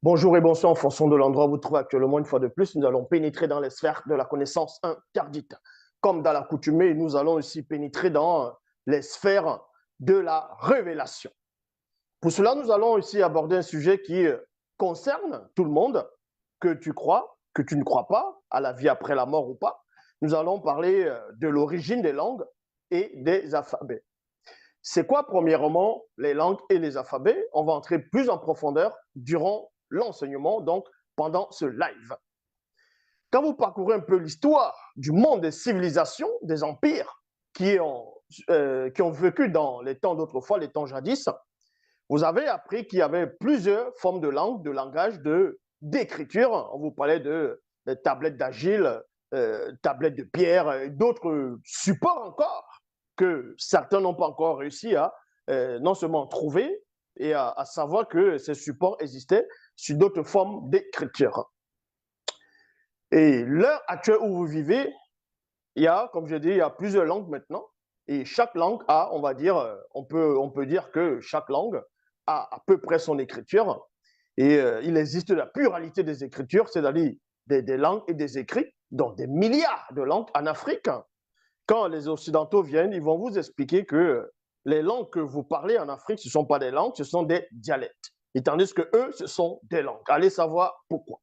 Bonjour et bonsoir en fonction de l'endroit où vous vous trouvez actuellement. Une fois de plus, nous allons pénétrer dans les sphères de la connaissance interdite. Comme dans l'accoutumée, nous allons aussi pénétrer dans les sphères de la révélation. Pour cela, nous allons aussi aborder un sujet qui concerne tout le monde, que tu crois, que tu ne crois pas, à la vie après la mort ou pas. Nous allons parler de l'origine des langues et des alphabets. C'est quoi, premièrement, les langues et les alphabets? On va entrer plus en profondeur durant l'enseignement, donc pendant ce live. Quand vous parcourez un peu l'histoire du monde des civilisations, des empires qui ont vécu dans les temps d'autrefois, les temps jadis, vous avez appris qu'il y avait plusieurs formes de langue, de langage, d'écriture. On vous parlait de tablettes d'agile, tablettes de pierre, d'autres supports encore que certains n'ont pas encore réussi à non seulement trouver et à savoir que ces supports existaient sur d'autres formes d'écriture. Et l'heure actuelle où vous vivez, il y a, comme je dis, il y a plusieurs langues maintenant. Et chaque langue a, on va dire, on peut dire que chaque langue a à peu près son écriture. Et il existe la pluralité des écritures, c'est-à-dire des langues et des écrits, donc des milliards de langues en Afrique. Quand les Occidentaux viennent, ils vont vous expliquer que les langues que vous parlez en Afrique, ce ne sont pas des langues, ce sont des dialectes. Et tandis que eux, ce sont des langues. Allez savoir pourquoi.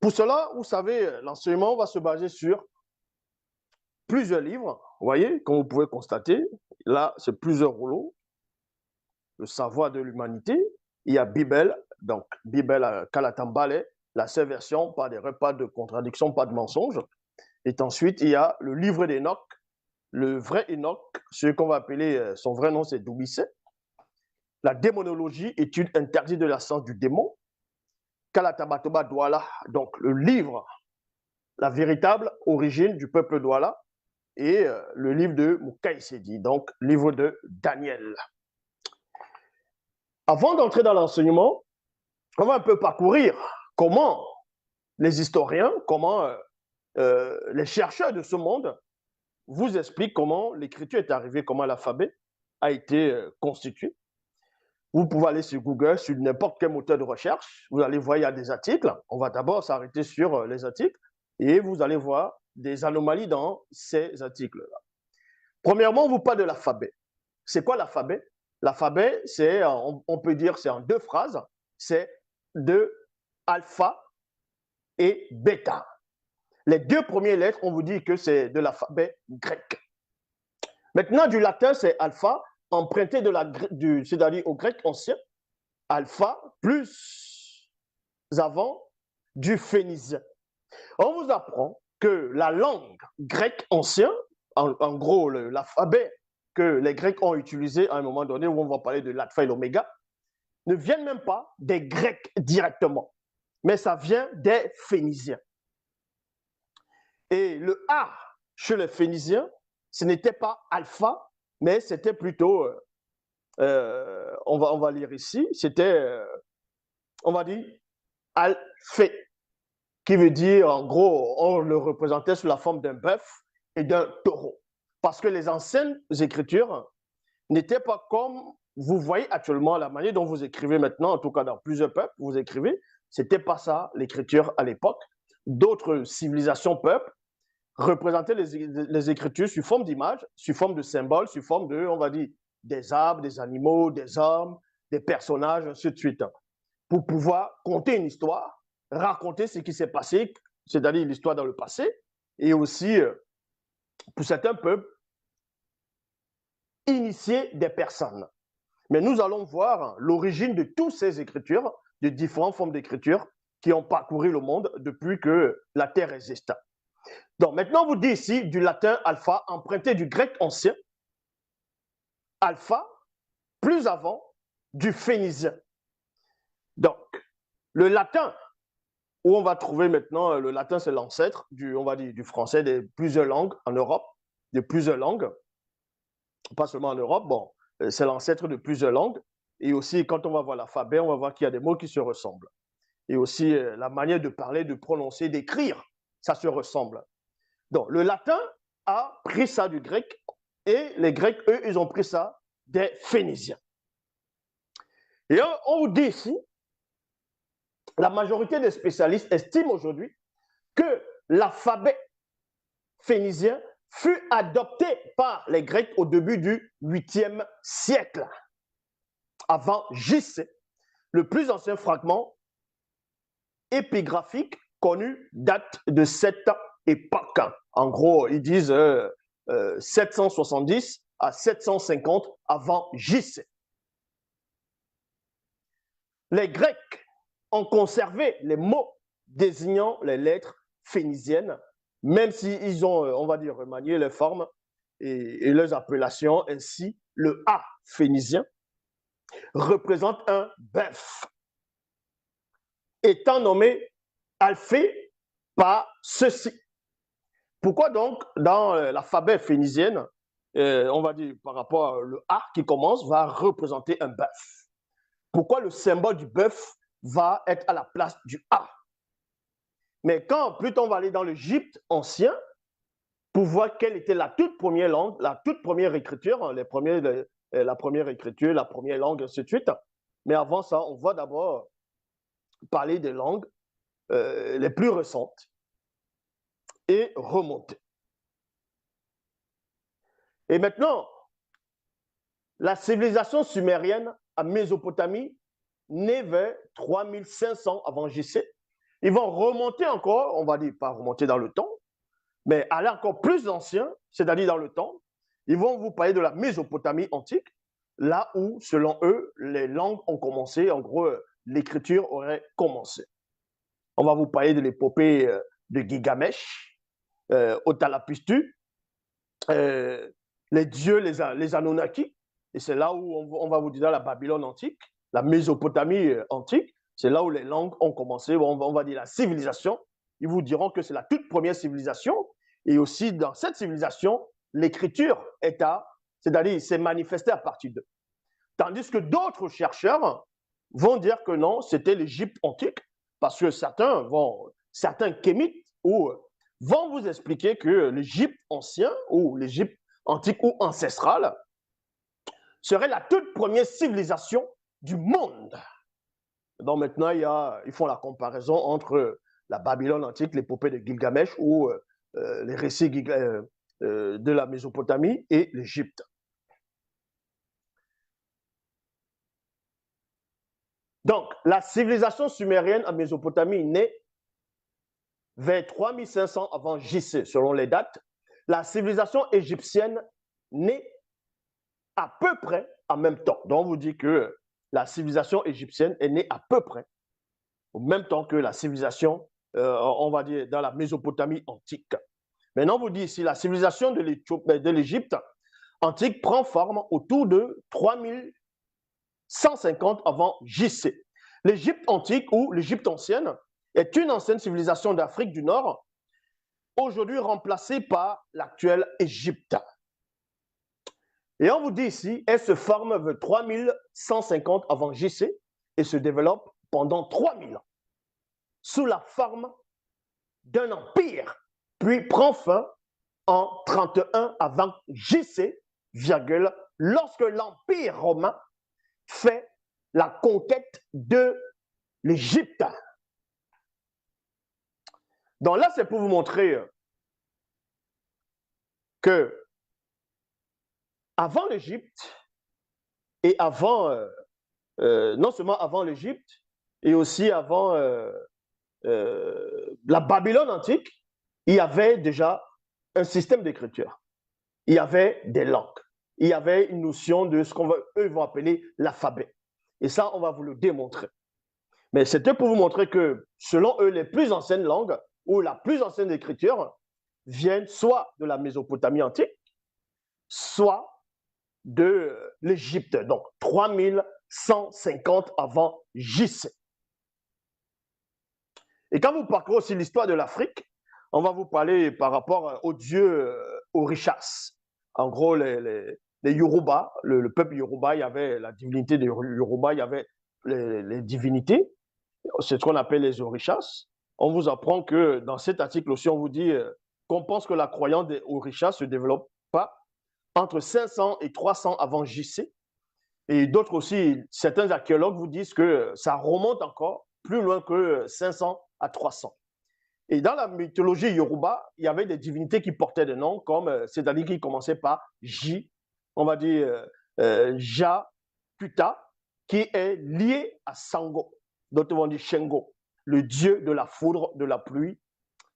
Pour cela, vous savez, l'enseignement va se baser sur plusieurs livres. Vous voyez, comme vous pouvez constater, là, c'est plusieurs rouleaux. Le savoir de l'humanité. Il y a Bible, donc Bible Kalatambale, la seule version, pas d'erreur, pas de contradiction, pas de mensonge. Et ensuite, il y a le livre d'Enoch, le vrai Enoch, ce qu'on va appeler, son vrai nom, c'est Doubicet. La démonologie, étude interdite de la science du démon. Kalatabatoba Douala, donc le livre, la véritable origine du peuple Douala. Et le livre de Mukaïsedi, donc livre de Daniel. Avant d'entrer dans l'enseignement, on va un peu parcourir comment les historiens, comment les chercheurs de ce monde vous expliquent comment l'écriture est arrivée, comment l'alphabet a été constitué. Vous pouvez aller sur Google, sur n'importe quel moteur de recherche. Vous allez voir, il y a des articles. On va d'abord s'arrêter sur les articles et vous allez voir des anomalies dans ces articles-là. Premièrement, on vous parle de l'alphabet. C'est quoi l'alphabet? L'alphabet, c'est, on peut dire, c'est en deux phrases. C'est de alpha et bêta. Les deux premières lettres, on vous dit que c'est de l'alphabet grec. Maintenant, du latin, c'est alpha, emprunté c'est-à-dire au grec ancien, alpha, plus avant du phénicien. On vous apprend que la langue grecque ancienne, en gros, l'alphabet que les Grecs ont utilisé à un moment donné, où on va parler de l'alpha et l'oméga, ne viennent même pas des Grecs directement, mais ça vient des Phéniciens. Et le A chez les Phéniciens, ce n'était pas alpha, mais c'était plutôt, on va lire ici, c'était, on va dire, alphé, qui veut dire, en gros, on le représentait sous la forme d'un bœuf et d'un taureau. Parce que les anciennes écritures n'étaient pas comme vous voyez actuellement la manière dont vous écrivez maintenant, en tout cas dans plusieurs peuples, vous écrivez, c'était pas ça l'écriture à l'époque. D'autres civilisations, peuples, représentaient les écritures sous forme d'images, sous forme de symboles, sous forme de, on va dire, des arbres, des animaux, des hommes, des personnages, ainsi de suite, pour pouvoir conter une histoire, raconter ce qui s'est passé, c'est-à-dire l'histoire dans le passé, et aussi, pour certains peuples, initier des personnes. Mais nous allons voir l'origine de toutes ces écritures, de différentes formes d'écriture qui ont parcouru le monde depuis que la Terre existe. Donc maintenant, on vous dit ici du latin alpha emprunté du grec ancien, alpha, plus avant du phénicien. Donc, le latin, où on va trouver maintenant, le latin c'est l'ancêtre on va dire, du français, de plusieurs langues en Europe, de plusieurs langues, pas seulement en Europe, bon, c'est l'ancêtre de plusieurs langues. Et aussi, quand on va voir l'alphabet, on va voir qu'il y a des mots qui se ressemblent. Et aussi, la manière de parler, de prononcer, d'écrire, ça se ressemble. Donc, le latin a pris ça du grec et les Grecs, eux, ils ont pris ça des Phéniciens. Et on vous dit ici la majorité des spécialistes estiment aujourd'hui que l'alphabet phénicien fut adopté par les Grecs au début du 8e siècle avant JC. Le plus ancien fragment épigraphique connu date de cette époque. En gros, ils disent 770 à 750 avant JC. Les Grecs ont conservé les mots désignant les lettres phéniciennes, même s'ils ont, on va dire, remanié les formes et leurs appellations. Ainsi, le A phénicien représente un bœuf, étant nommé alphée par ceci. Pourquoi donc, dans l'alphabet phénicienne, on va dire par rapport à le A qui commence, va représenter un bœuf? Pourquoi le symbole du bœuf va être à la place du A? Mais quand plutôt on va aller dans l'Égypte ancien, pour voir quelle était la toute première langue, la toute première écriture, la première écriture, la première langue, ainsi de suite. Mais avant ça, on va d'abord parler des langues les plus récentes et remonter. Et maintenant, la civilisation sumérienne à Mésopotamie, née vers 3500 avant JC, ils vont remonter encore, on va dire pas remonter dans le temps, mais aller encore plus ancien, c'est-à-dire dans le temps. Ils vont vous parler de la Mésopotamie antique, là où, selon eux, les langues ont commencé, en gros, l'écriture aurait commencé. On va vous parler de l'épopée de Gilgamesh, Utnapishtim, les dieux, les Anunnaki, et c'est là où on va vous dire la Babylone antique, la Mésopotamie antique, c'est là où les langues ont commencé, on va dire la civilisation. Ils vous diront que c'est la toute première civilisation, et aussi dans cette civilisation, l'écriture c'est-à-dire s'est manifestée à partir d'eux. Tandis que d'autres chercheurs vont dire que non, c'était l'Égypte antique, parce que certains kémites vont vous expliquer que l'Égypte ancien ou l'Égypte antique ou ancestrale serait la toute première civilisation du monde. Donc maintenant, ils font la comparaison entre la Babylone antique, l'épopée de Gilgamesh ou les récits de la Mésopotamie et l'Égypte. Donc, la civilisation sumérienne en Mésopotamie naît vers 3500 avant JC, selon les dates. La civilisation égyptienne naît à peu près en même temps. Donc, on vous dit que la civilisation égyptienne est née à peu près au même temps que la civilisation, on va dire, dans la Mésopotamie antique. Maintenant, on vous dit ici, la civilisation de l'Égypte antique prend forme autour de 3150 avant JC. L'Égypte antique ou l'Égypte ancienne est une ancienne civilisation d'Afrique du Nord, aujourd'hui remplacée par l'actuelle Égypte. Et on vous dit ici, elle se forme vers 3150 avant JC et se développe pendant 3000 ans, sous la forme d'un empire, puis prend fin en 31 avant JC, lorsque l'Empire romain fait la conquête de l'Égypte. Donc là, c'est pour vous montrer que avant l'Égypte et avant, non seulement avant l'Égypte, et aussi avant la Babylone antique, il y avait déjà un système d'écriture. Il y avait des langues. Il y avait une notion de ce qu'eux vont appeler l'alphabet. Et ça, on va vous le démontrer. Mais c'était pour vous montrer que, selon eux, les plus anciennes langues ou la plus ancienne écriture viennent soit de la Mésopotamie antique, soit de l'Égypte. Donc, 3150 avant JC. Et quand vous parcourez aussi l'histoire de l'Afrique, on va vous parler par rapport aux dieux Orishas. En gros, les Yoruba, le peuple Yoruba, il y avait la divinité des Yoruba, il y avait les divinités. C'est ce qu'on appelle les Orishas. On vous apprend que dans cet article aussi, on vous dit qu'on pense que la croyance des Orishas se développe pas entre 500 et 300 avant JC. Et d'autres aussi, certains archéologues vous disent que ça remonte encore plus loin que 500 à 300. Et dans la mythologie Yoruba, il y avait des divinités qui portaient des noms comme, c'est-à-dire qui commençaient par J, on va dire Ja, Puta, qui est lié à Sango, d'autres vont dire Shengo, le dieu de la foudre, de la pluie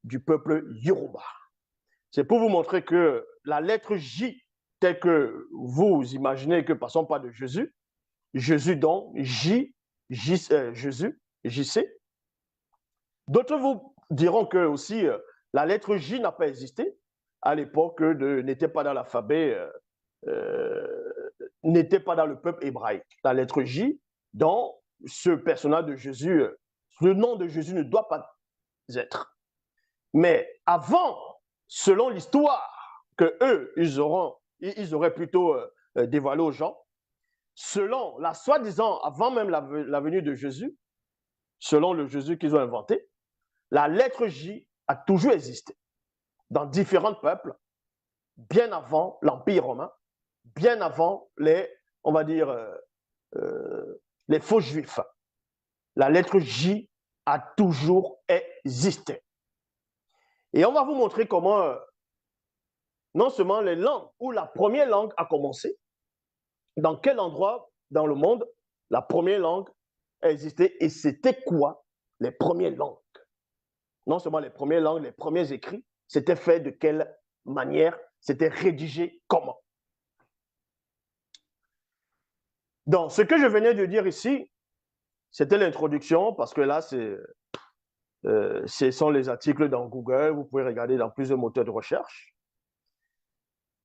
du peuple Yoruba. C'est pour vous montrer que la lettre J, telle que vous imaginez que passons pas de Jésus, Jésus donc, J, Jésus, JC. D'autres vous diront que aussi la lettre J n'a pas existé à l'époque, n'était pas dans l'alphabet, n'était pas dans le peuple hébraïque. La lettre J, dont ce personnage de Jésus, le nom de Jésus ne doit pas être. Mais avant, selon l'histoire que eux, ils auraient plutôt dévoilé aux gens, selon la soi-disant, avant même la venue de Jésus, selon le Jésus qu'ils ont inventé, la lettre J a toujours existé dans différents peuples, bien avant l'Empire romain, bien avant les, on va dire, les faux juifs. La lettre J a toujours existé. Et on va vous montrer comment, non seulement les langues, où la première langue a commencé, dans quel endroit dans le monde la première langue a existé et c'était quoi les premières langues. Non seulement les premières langues, les premiers écrits, c'était fait de quelle manière, c'était rédigé comment. Donc, ce que je venais de dire ici, c'était l'introduction, parce que là, ce sont les articles dans Google, vous pouvez regarder dans plusieurs moteurs de recherche.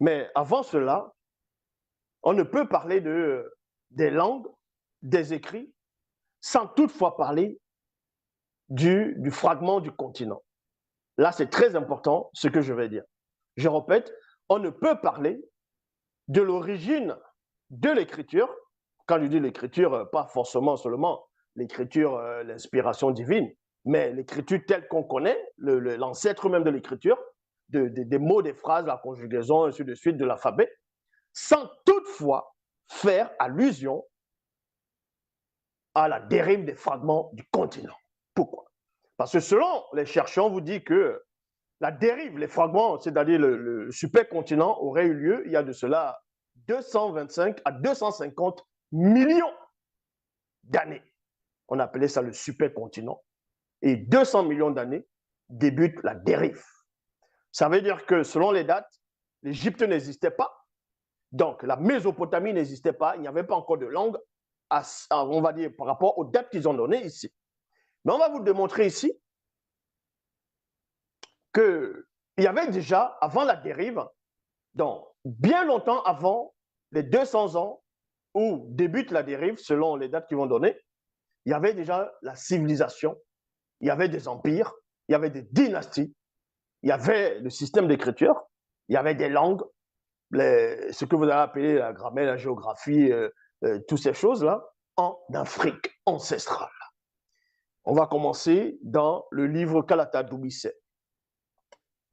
Mais avant cela, on ne peut parler des langues, des écrits, sans toutefois parler du fragment du continent. Là, c'est très important ce que je vais dire. Je répète, on ne peut parler de l'origine de l'écriture. Quand je dis l'écriture, pas forcément seulement l'écriture, l'inspiration divine, mais l'écriture telle qu'on connaît, l'ancêtre même de l'écriture, des mots, des phrases, la conjugaison, ainsi de suite, de l'alphabet, sans toutefois faire allusion à la dérive des fragments du continent. Pourquoi? Parce que selon les chercheurs, on vous dit que la dérive, les fragments, c'est-à-dire le supercontinent, aurait eu lieu il y a de cela 225 à 250 millions d'années. On appelait ça le supercontinent. Et 200 millions d'années débute la dérive. Ça veut dire que selon les dates, l'Égypte n'existait pas. Donc, la Mésopotamie n'existait pas. Il n'y avait pas encore de langue, on va dire, par rapport aux dates qu'ils ont données ici. Mais on va vous démontrer ici qu'il y avait déjà, avant la dérive, donc bien longtemps avant les 200 ans où débute la dérive, selon les dates qu'ils vont donner, il y avait déjà la civilisation, il y avait des empires, il y avait des dynasties, il y avait le système d'écriture, il y avait des langues, ce que vous avez appelé la grammaire, la géographie, toutes ces choses-là, en Afrique ancestrale. On va commencer dans le livre Kalata Doumbissé.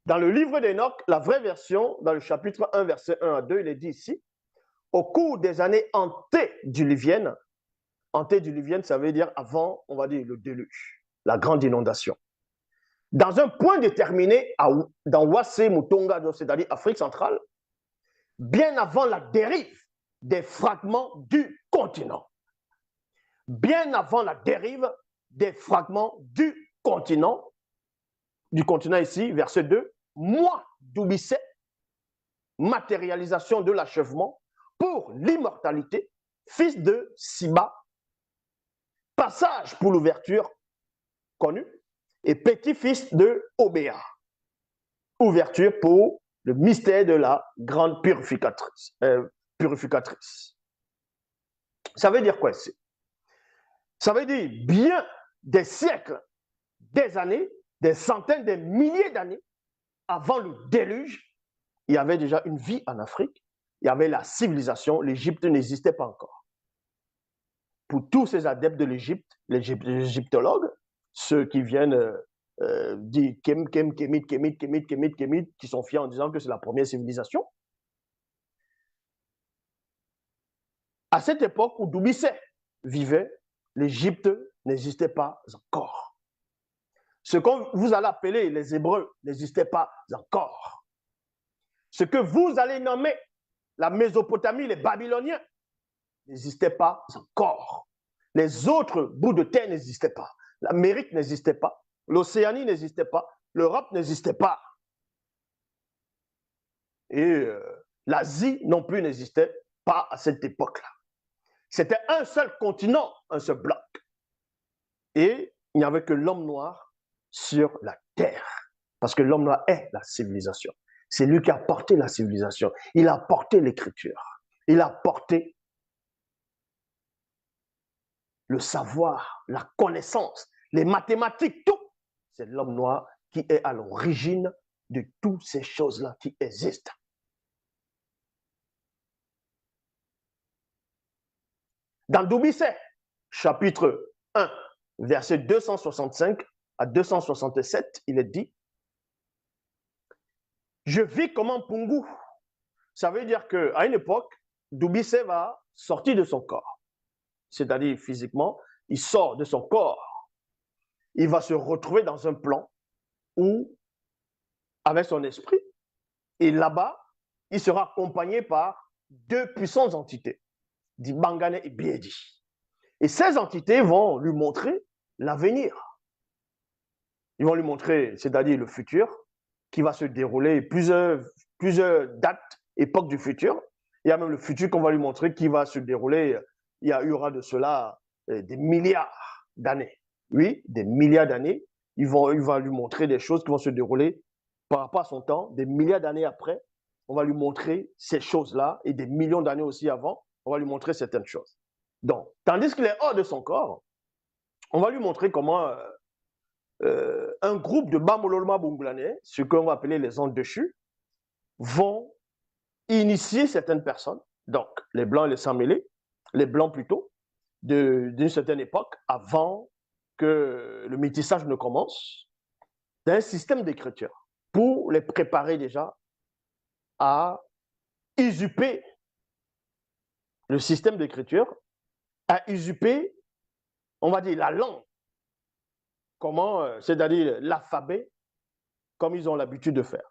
Dans le livre d'Enoch, la vraie version, dans le chapitre 1, verset 1 à 2, il est dit ici, au cours des années antédiluviennes, ça veut dire avant, on va dire, le déluge, la grande inondation. Dans un point déterminé, dans Wassé Mutonga, c'est-à-dire Afrique centrale, bien avant la dérive des fragments du continent. Bien avant la dérive des fragments du continent ici, verset 2, moi, Doumbissé, matérialisation de l'achèvement pour l'immortalité, fils de Siba, passage pour l'ouverture connue, et petit-fils de Obéa, ouverture pour le mystère de la grande purificatrice. Ça veut dire quoi ici? Ça veut dire bien des siècles, des années, des centaines, des milliers d'années avant le déluge, il y avait déjà une vie en Afrique, il y avait la civilisation, l'Égypte n'existait pas encore. Pour tous ces adeptes de l'Égypte, les égyptologues, ceux qui viennent dire Kémit, qui sont fiers en disant que c'est la première civilisation, à cette époque où Doumbissé vivait, l'Égypte n'existait pas encore. Ce que vous allez appeler les Hébreux n'existait pas encore. Ce que vous allez nommer la Mésopotamie, les Babyloniens, n'existait pas encore. Les autres bouts de terre n'existaient pas. L'Amérique n'existait pas. L'Océanie n'existait pas. L'Europe n'existait pas. Et l'Asie non plus n'existait pas à cette époque-là. C'était un seul continent, un seul bloc. Et il n'y avait que l'homme noir sur la terre. Parce que l'homme noir est la civilisation. C'est lui qui a porté la civilisation. Il a porté l'écriture. Il a porté le savoir, la connaissance, les mathématiques, tout. C'est l'homme noir qui est à l'origine de toutes ces choses-là qui existent. Dans Doubicet, chapitre 1, verset 265 à 267, il est dit « Je vis comme un pungu ». Ça veut dire qu'à une époque, Doubicet va sortir de son corps. C'est-à-dire physiquement, il sort de son corps. Il va se retrouver dans un plan où, avec son esprit, et là-bas, il sera accompagné par deux puissantes entités, Dibangane et Biedi. Et ces entités vont lui montrer l'avenir. Ils vont lui montrer, c'est-à-dire le futur, qui va se dérouler plusieurs dates, époques du futur. Il y a même le futur qu'on va lui montrer qui va se dérouler, il y aura de cela des milliards d'années. Oui, des milliards d'années. Il va lui montrer des choses qui vont se dérouler par rapport à son temps, des milliards d'années après. On va lui montrer ces choses-là et des millions d'années aussi avant, on va lui montrer certaines choses. Donc, tandis qu'il est hors de son corps, on va lui montrer comment un groupe de Bamololma Bungulanais, ce qu'on va appeler les ondes déchues, vont initier certaines personnes, donc les blancs et les sans-mêlés, les blancs plutôt, d'une certaine époque, avant que le métissage ne commence, d'un système d'écriture pour les préparer déjà à usurper le système d'écriture, à usurper, on va dire, la langue, comment, c'est-à-dire l'alphabet, comme ils ont l'habitude de faire.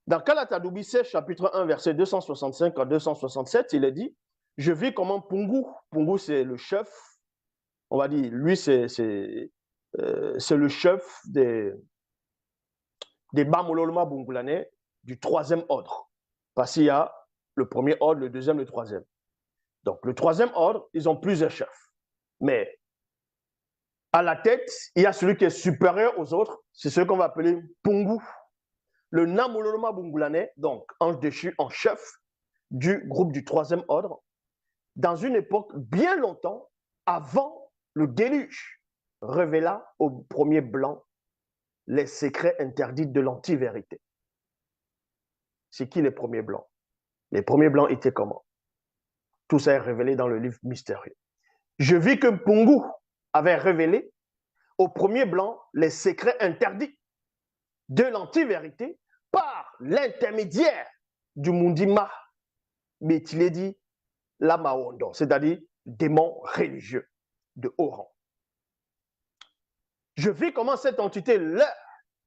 Dans Kalatadoubissé, chapitre 1, verset 265 à 267, il est dit « Je vis comme un pungu ». Pungu, c'est le chef, on va dire, lui, c'est le chef des Bamololma Bungulanais du troisième ordre. Parce qu'il y a le premier ordre, le deuxième, le troisième. Donc, le troisième ordre, ils ont plusieurs chefs. Mais à la tête, il y a celui qui est supérieur aux autres, c'est ce qu'on va appeler Pungu. Le Namololoma Bungulanais, donc ange déchu en chef du groupe du troisième ordre, dans une époque bien longtemps avant le déluge, révéla au premier blanc les secrets interdits de l'anti-vérité. C'est qui les premiers blancs? Les premiers blancs étaient comment? Tout ça est révélé dans le livre mystérieux. Je vis que Pungu avait révélé au premier blanc les secrets interdits de l'anti-vérité par l'intermédiaire du Mundima Betiledi Lamaondo, c'est-à-dire démon religieux de haut rang. Je vis comment cette entité leur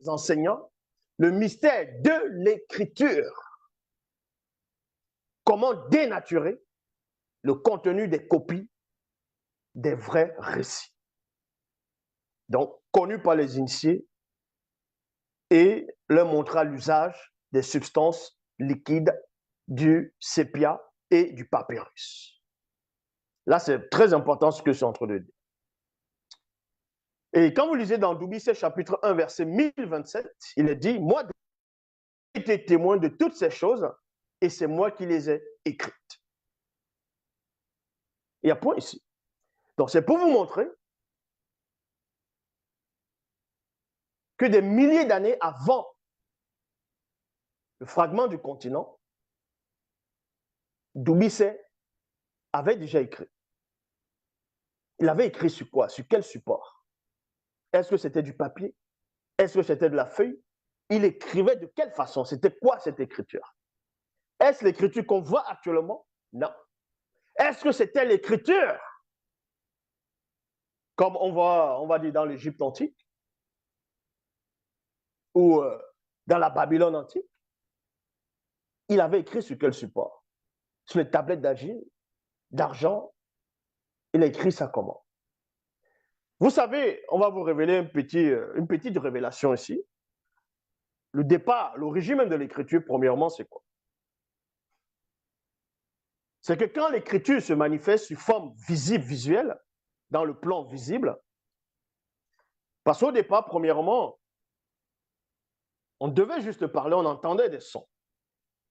enseignant le mystère de l'écriture. Comment dénaturer le contenu des copies des vrais récits. Donc, connu par les initiés, et leur montra l'usage des substances liquides du sépia et du papyrus. Là, c'est très important ce que je suis en train de dire. Et quand vous lisez dans Doubicet, chapitre 1, verset 1027, il est dit « Moi, j'ai été témoin de toutes ces choses, et c'est moi qui les ai écrites. » Il y a point ici. Donc, c'est pour vous montrer que des milliers d'années avant le fragment du continent, Doubicet avait déjà écrit. Il avait écrit sur quoi? Sur quel support? Est-ce que c'était du papier? Est-ce que c'était de la feuille? Il écrivait de quelle façon? C'était quoi cette écriture? Est-ce l'écriture qu'on voit actuellement? Non. Est-ce que c'était l'écriture comme on va dire dans l'Égypte antique ou dans la Babylone antique, il avait écrit sur quel support? Sur les tablettes d'argent. Il a écrit ça comment? Vous savez, on va vous révéler une petite révélation ici. Le départ, l'origine même de l'écriture, premièrement, c'est quoi? C'est que quand l'écriture se manifeste sous forme visible, visuelle, dans le plan visible, parce qu'au départ, premièrement, on devait juste parler, on entendait des sons.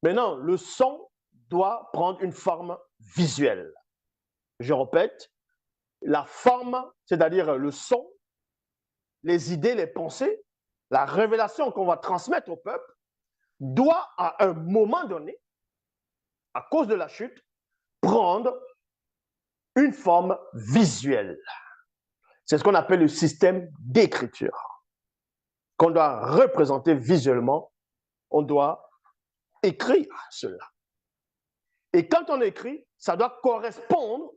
Maintenant, le son doit prendre une forme visuelle. Je répète, la forme, c'est-à-dire le son, les idées, les pensées, la révélation qu'on va transmettre au peuple, doit à un moment donné, à cause de la chute, prendre une forme visuelle. C'est ce qu'on appelle le système d'écriture, qu'on doit représenter visuellement. On doit écrire cela. Et quand on écrit, ça doit correspondre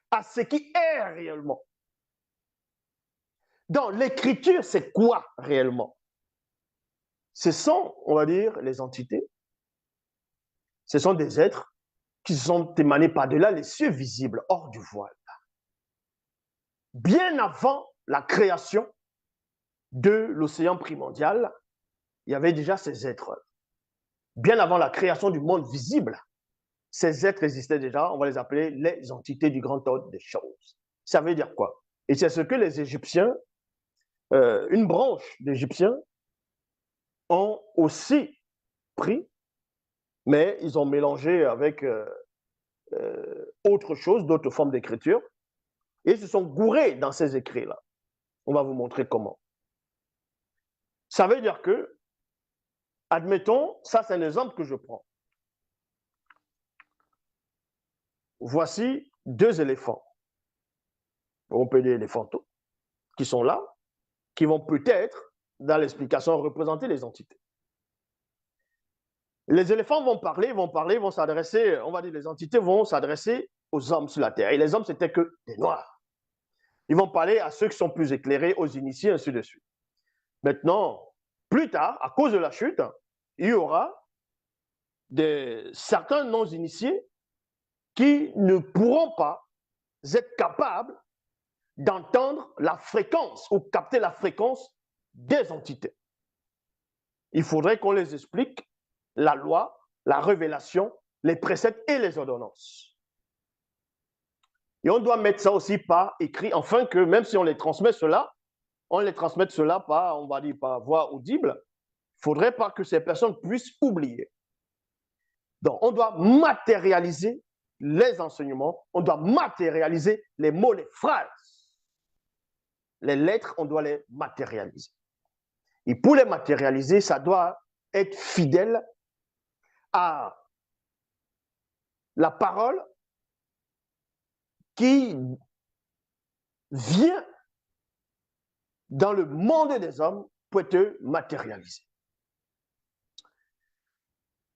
à ce qui est réellement. Donc, l'écriture, c'est quoi réellement? Ce sont, on va dire, les entités. Ce sont des êtres qui sont émanés par-delà les cieux visibles, hors du voile. Bien avant la création de l'océan primordial, il y avait déjà ces êtres. Bien avant la création du monde visible, ces êtres existaient déjà, on va les appeler les entités du grand ordre des choses. Ça veut dire quoi? Et c'est ce que les Égyptiens, une branche d'Égyptiens, ont aussi pris, mais ils ont mélangé avec autre chose, d'autres formes d'écriture, et ils se sont gourés dans ces écrits-là. On va vous montrer comment. Ça veut dire que, admettons, ça c'est un exemple que je prends. Voici deux éléphants. On peut dire éléphantaux, qui sont là, qui vont peut-être, dans l'explication, représenter les entités. Les éléphants vont parler, vont s'adresser, on va dire les entités vont s'adresser aux hommes sur la terre. Et les hommes, c'était que des noirs. Ils vont parler à ceux qui sont plus éclairés, aux initiés, ainsi de suite. Maintenant, plus tard, à cause de la chute, il y aura certains non-initiés qui ne pourront pas être capables d'entendre la fréquence ou capter la fréquence des entités. Il faudrait qu'on les explique la loi, la révélation, les préceptes et les ordonnances. Et on doit mettre ça aussi par écrit, afin que même si on les transmet cela, on les transmette cela par, on va dire, par voix audible. Il ne faudrait pas que ces personnes puissent oublier. Donc, on doit matérialiser les enseignements, on doit matérialiser les mots, les phrases. Les lettres, on doit les matérialiser. Et pour les matérialiser, ça doit être fidèle à la parole qui vient dans le monde des hommes pour être matérialisé.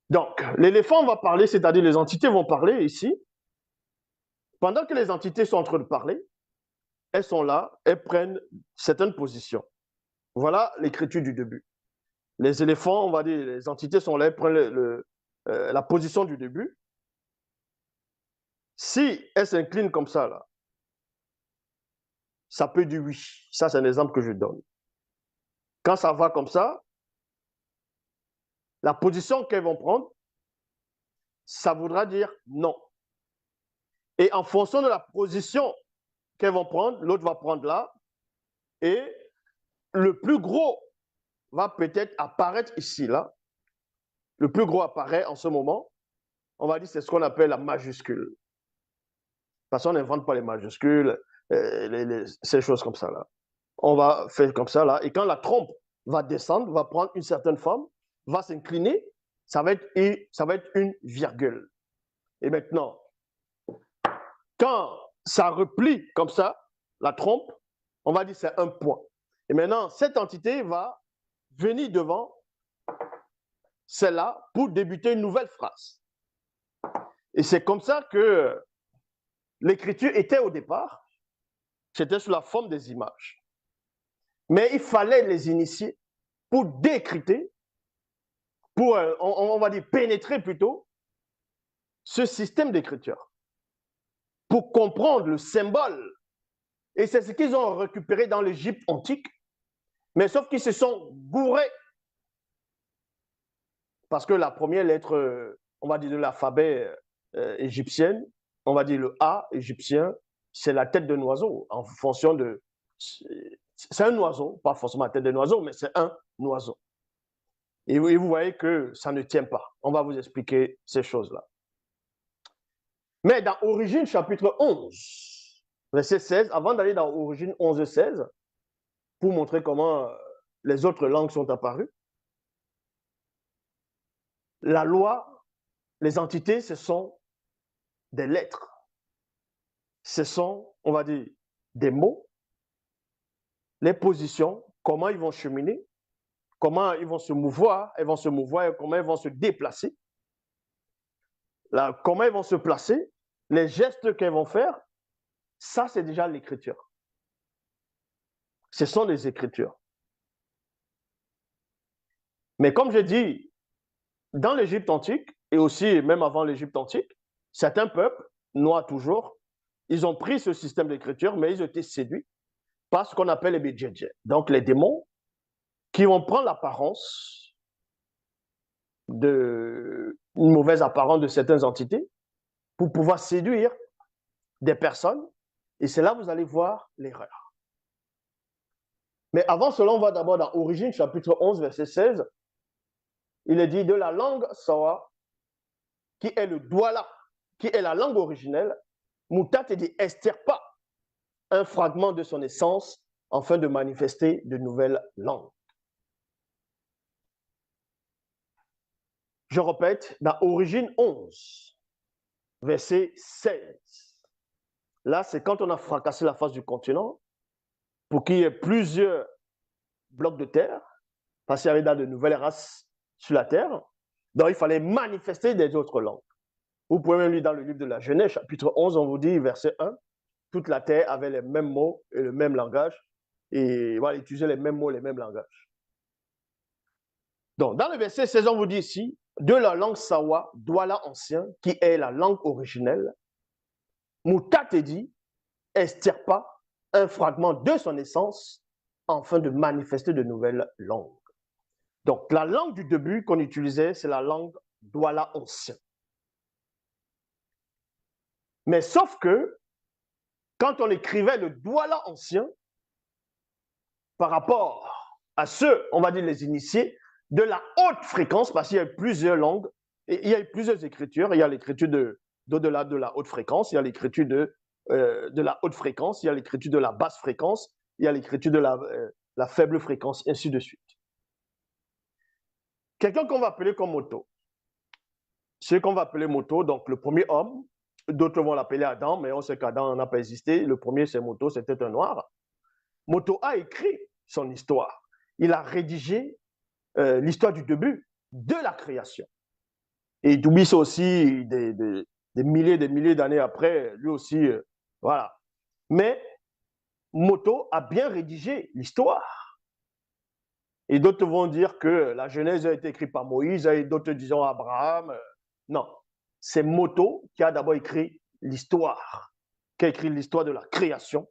Donc, l'éléphant va parler, c'est-à-dire les entités vont parler ici. Pendant que les entités sont en train de parler, elles sont là, elles prennent certaines positions. Voilà l'écriture du début. Les éléphants, on va dire, les entités sont là, elles prennent la position du début. Si elles s'inclinent comme ça, là, ça peut dire oui. Ça, c'est un exemple que je donne. Quand ça va comme ça, la position qu'elles vont prendre, ça voudra dire non. Et en fonction de la position qu'elles vont prendre, l'autre va prendre là, et le plus gros va peut-être apparaître ici, là. Le plus gros apparaît en ce moment. On va dire c'est ce qu'on appelle la majuscule. Parce qu'on n'invente pas les majuscules, ces choses comme ça, là. On va faire comme ça, là. Et quand la trompe va descendre, va prendre une certaine forme, va s'incliner, ça va être une virgule. Et maintenant, quand ça replie comme ça, la trompe, on va dire c'est un point. Et maintenant, cette entité va venir devant celle-là pour débuter une nouvelle phrase. Et c'est comme ça que l'écriture était au départ. C'était sous la forme des images. Mais il fallait les initier pour décrypter, pour, on va dire, pénétrer plutôt ce système d'écriture, pour comprendre le symbole. Et c'est ce qu'ils ont récupéré dans l'Égypte antique, mais sauf qu'ils se sont gourés. Parce que la première lettre, on va dire, de l'alphabet égyptien, on va dire le A égyptien, c'est la tête d'un oiseau, en fonction de... C'est un oiseau, pas forcément la tête d'un oiseau, mais c'est un oiseau. Et vous voyez que ça ne tient pas. On va vous expliquer ces choses-là. Mais dans Origine, chapitre 11, verset 16, avant d'aller dans Origine 11, 16, pour montrer comment les autres langues sont apparues, la loi, les entités, ce sont des lettres. Ce sont, on va dire, des mots, les positions, comment ils vont cheminer, comment ils vont se mouvoir, et comment ils vont se déplacer, là, comment ils vont se placer, les gestes qu'ils vont faire, ça c'est déjà l'écriture. Ce sont des écritures. Mais comme je dis, dans l'Égypte antique, et aussi même avant l'Égypte antique, certains peuples, noirs toujours, ils ont pris ce système d'écriture, mais ils ont été séduits par ce qu'on appelle les Bédjedje. Donc les démons qui vont prendre l'apparence une mauvaise apparence de certaines entités pour pouvoir séduire des personnes. Et c'est là que vous allez voir l'erreur. Mais avant cela, on va d'abord dans Origine, chapitre 11, verset 16. Il est dit de la langue Sawa, qui est le Douala, qui est la langue originelle, Moutat dit extirpa un fragment de son essence afin de manifester de nouvelles langues. Je répète, dans Origine 11, verset 16. Là, c'est quand on a fracassé la face du continent pour qu'il y ait plusieurs blocs de terre, parce qu'il y avait dans de nouvelles races sur la terre. Donc, il fallait manifester des autres langues. Vous pouvez même lire dans le livre de la Genèse, chapitre 11, on vous dit, verset 1, toute la terre avait les mêmes mots et le même langage, et voilà, utiliser les mêmes mots, les mêmes langages. Donc, dans le verset 16, on vous dit ici, de la langue Sawa, Douala ancien, qui est la langue originelle, Moutatedi extirpa un fragment de son essence afin de manifester de nouvelles langues. Donc, la langue du début qu'on utilisait, c'est la langue Douala ancien. Mais sauf que, quand on écrivait le Douala ancien, par rapport à ceux, on va dire les initiés, de la haute fréquence, parce qu'il y a plusieurs langues, et il y a plusieurs écritures. Il y a l'écriture d'au-delà de la haute fréquence, il y a l'écriture de la haute fréquence, il y a l'écriture de la basse fréquence, il y a l'écriture de la faible fréquence, ainsi de suite. Quelqu'un qu'on va appeler comme Moto. Ce qu'on va appeler Moto, donc le premier homme, d'autres vont l'appeler Adam, mais on sait qu'Adam n'a pas existé. Le premier, c'est Moto, c'était un noir. Moto a écrit son histoire. Il a rédigé l'histoire du début de la création. Et il oublie ça aussi des milliers d'années après, lui aussi, voilà. Mais Moto a bien rédigé l'histoire. Et d'autres vont dire que la Genèse a été écrite par Moïse, et d'autres disent Abraham. Non, c'est Moto qui a d'abord écrit l'histoire, qui a écrit l'histoire de la création,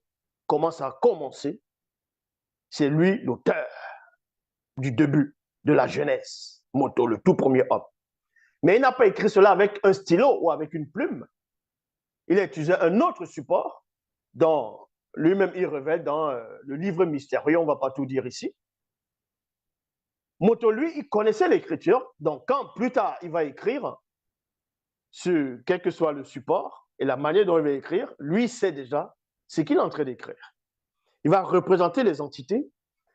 comment ça a commencé. C'est lui l'auteur du début de la Genèse, Moto, le tout premier homme. Mais il n'a pas écrit cela avec un stylo ou avec une plume. Il a utilisé un autre support dont lui-même il révèle dans le livre mystérieux, on ne va pas tout dire ici. Moto, lui, il connaissait l'écriture, donc quand plus tard il va écrire, sur quel que soit le support et la manière dont il va écrire, lui sait déjà ce qu'il est en train d'écrire. Il va représenter les entités,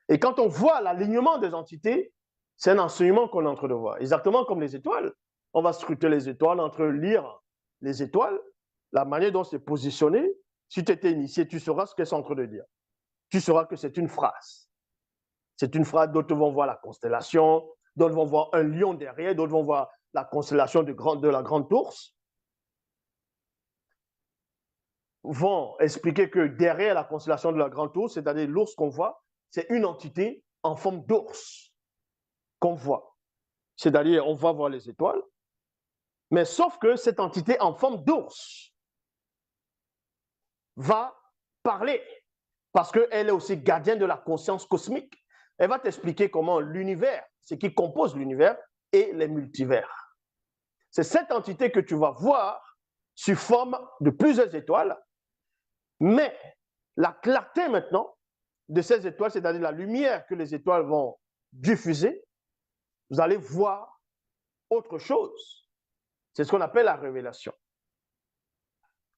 et quand on voit l'alignement des entités, c'est un enseignement qu'on est en train de voir, exactement comme les étoiles. On va scruter les étoiles, entre lire les étoiles, la manière dont c'est positionné. Si tu étais initié, tu sauras ce qu'elles sont en train de dire. Tu sauras que c'est une phrase. C'est une phrase, d'autres vont voir la constellation, d'autres vont voir un lion derrière, d'autres vont voir la constellation de la grande ours. vont expliquer que derrière la constellation de la Grande Ourse, c'est-à-dire l'ours qu'on voit, c'est une entité en forme d'ours qu'on voit. C'est-à-dire, on va voir les étoiles, mais sauf que cette entité en forme d'ours va parler, parce qu'elle est aussi gardienne de la conscience cosmique. Elle va t'expliquer comment l'univers, ce qui compose l'univers, et les multivers. C'est cette entité que tu vas voir sous forme de plusieurs étoiles, mais la clarté maintenant de ces étoiles, c'est-à-dire la lumière que les étoiles vont diffuser, vous allez voir autre chose. C'est ce qu'on appelle la révélation.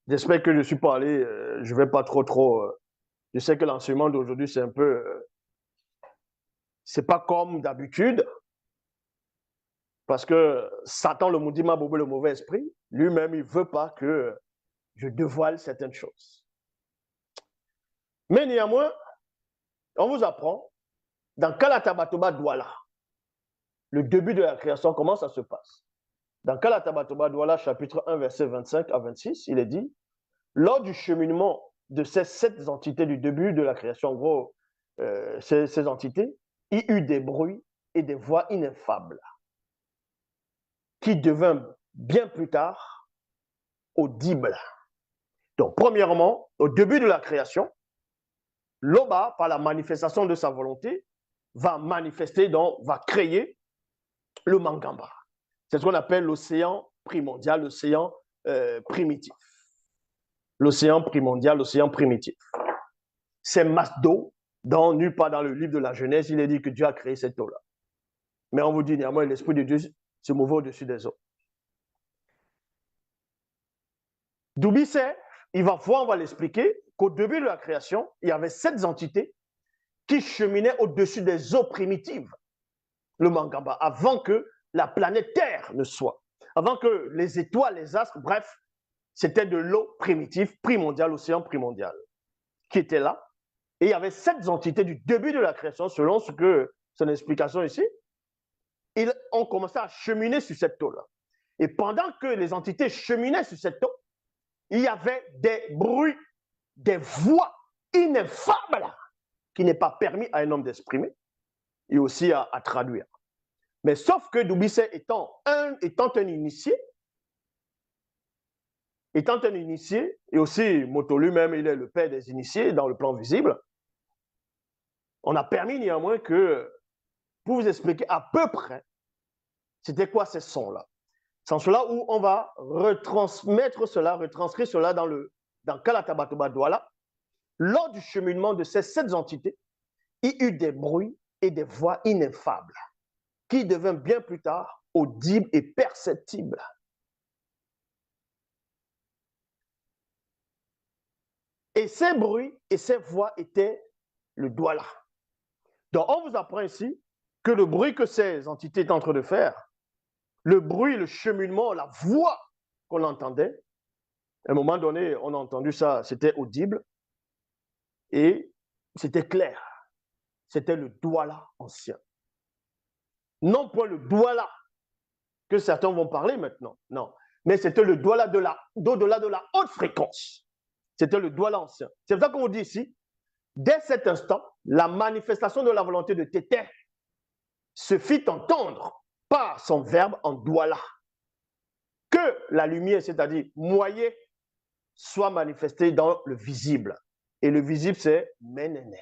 J'espère que je ne suis pas allé, je ne vais pas trop. Je sais que l'enseignement d'aujourd'hui, c'est un peu. C'est pas comme d'habitude, parce que Satan, le maudit, m'a bobé le mauvais esprit. Lui-même, il ne veut pas que je dévoile certaines choses. Mais néanmoins, on vous apprend, dans Kalatabatoba Douala, le début de la création, comment ça se passe. Dans Kalatabatoba Douala, chapitre 1, verset 25 à 26, il est dit, lors du cheminement de ces 7 entités du début de la création, en gros, ces entités, il y eut des bruits et des voix ineffables qui devinrent bien plus tard audibles. Donc, premièrement, au début de la création, l'Oba, par la manifestation de sa volonté, va manifester, donc va créer le Mangamba. C'est ce qu'on appelle l'océan primordial, l'océan primitif. L'océan primordial, l'océan primitif. Ces masses d'eau, dont nulle part dans le livre de la Genèse, il est dit que Dieu a créé cette eau-là. Mais on vous dit néanmoins, l'Esprit de Dieu se mouvait au-dessus des eaux. Doubisset, il va voir, on va l'expliquer, qu'au début de la création, il y avait 7 entités qui cheminaient au-dessus des eaux primitives, le Mangamba, avant que la planète Terre ne soit. Avant que les étoiles, les astres, bref, c'était de l'eau primitive, primordiale, l'océan primordial, qui était là. Et il y avait 7 entités du début de la création, selon ce que son explication ici. Ils ont commencé à cheminer sur cette eau-là. Et pendant que les entités cheminaient sur cette eau, il y avait des bruits, des voix ineffables qui n'est pas permis à un homme d'exprimer et aussi à traduire. Mais sauf que Doubisset étant un initié, et aussi Moto lui-même, il est le père des initiés dans le plan visible, on a permis néanmoins que, pour vous expliquer à peu près, c'était quoi ces sons-là. C'est en cela où on va retranscrire cela dans Kalatabatoba Douala. Lors du cheminement de ces 7 entités, il y eut des bruits et des voix ineffables qui devinrent bien plus tard audibles et perceptibles. Et ces bruits et ces voix étaient le Douala. Donc, on vous apprend ici que le bruit que ces entités étaient en train de faire, le bruit, le cheminement, la voix qu'on entendait, à un moment donné, on a entendu ça, c'était audible et c'était clair. C'était le Douala ancien. Non point le Douala que certains vont parler maintenant, non. Mais c'était le Douala d'au-delà de la haute fréquence. C'était le Douala ancien. C'est pour ça qu'on vous dit ici, dès cet instant, la manifestation de la volonté de Tété se fit entendre par son verbe en Douala. Que la lumière, c'est-à-dire moyer, soit manifestée dans le visible. Et le visible, c'est Ménéné.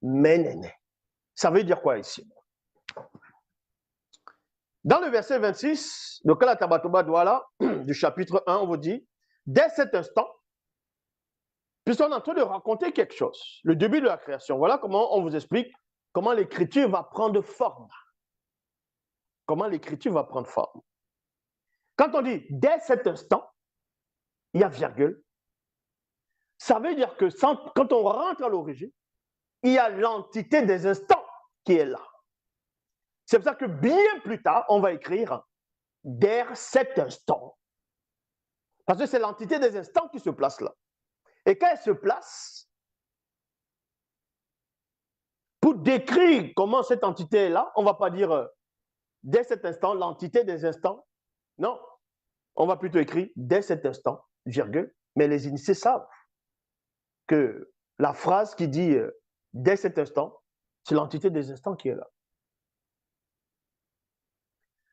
Ménéné. Ça veut dire quoi ici? Dans le verset 26 de Kalatabatoba Douala, du chapitre 1, on vous dit, dès cet instant, puisqu'on est en train de raconter quelque chose, le début de la création, voilà comment on vous explique comment l'écriture va prendre forme. Comment l'écriture va prendre forme. Quand on dit dès cet instant, il y a virgule. Ça veut dire que quand on rentre à l'origine, il y a l'entité des instants qui est là. C'est pour ça que bien plus tard, on va écrire dès cet instant. Parce que c'est l'entité des instants qui se place là. Et quand elle se place, pour décrire comment cette entité est là, on ne va pas dire dès cet instant, l'entité des instants. Non, on va plutôt écrire dès cet instant, virgule, Mais les initiés savent que la phrase qui dit dès cet instant, c'est l'entité des instants qui est là.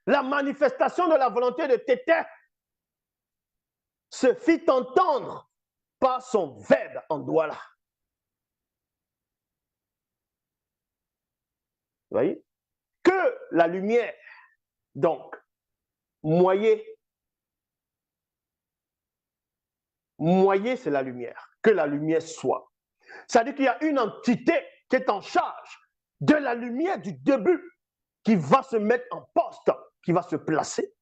La manifestation de la volonté de Tété se fit entendre par son verbe en Douala. Vous voyez? Que la lumière, donc, moyer, c'est la lumière. Que la lumière soit. C'est-à-dire qu'il y a une entité qui est en charge de la lumière du début, qui va se mettre en poste, qui va se placer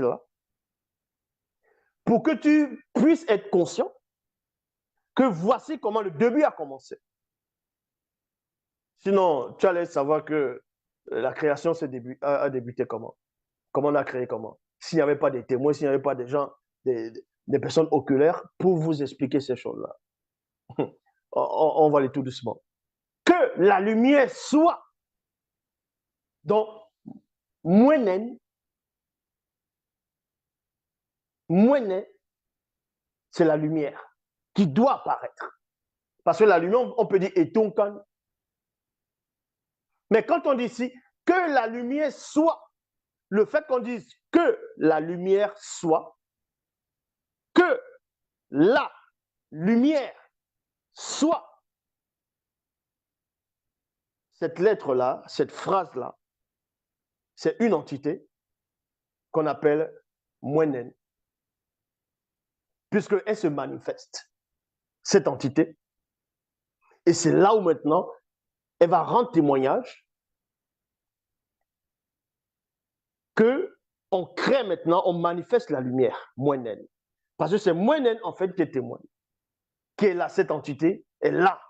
là, pour que tu puisses être conscient que voici comment le début a commencé. Sinon, tu allais savoir que la création a débuté comment? Comment on a créé comment? S'il n'y avait pas des témoins, s'il n'y avait pas des gens, des personnes oculaires pour vous expliquer ces choses-là. On va aller tout doucement. Que la lumière soit. Donc, Mwenen, c'est la lumière qui doit apparaître. Parce que la lumière, on peut dire etonkan. Mais quand on dit ici que la lumière soit, le fait qu'on dise que la lumière soit, que la lumière soit, cette lettre-là, cette phrase-là, c'est une entité qu'on appelle Mwenen, puisqu'elle se manifeste, cette entité. Et c'est là où maintenant, elle va rendre témoignage qu'on crée maintenant, on manifeste la lumière, Mwenen. Parce que c'est Mwenen, en fait, qui est témoin, qui est là, cette entité est là.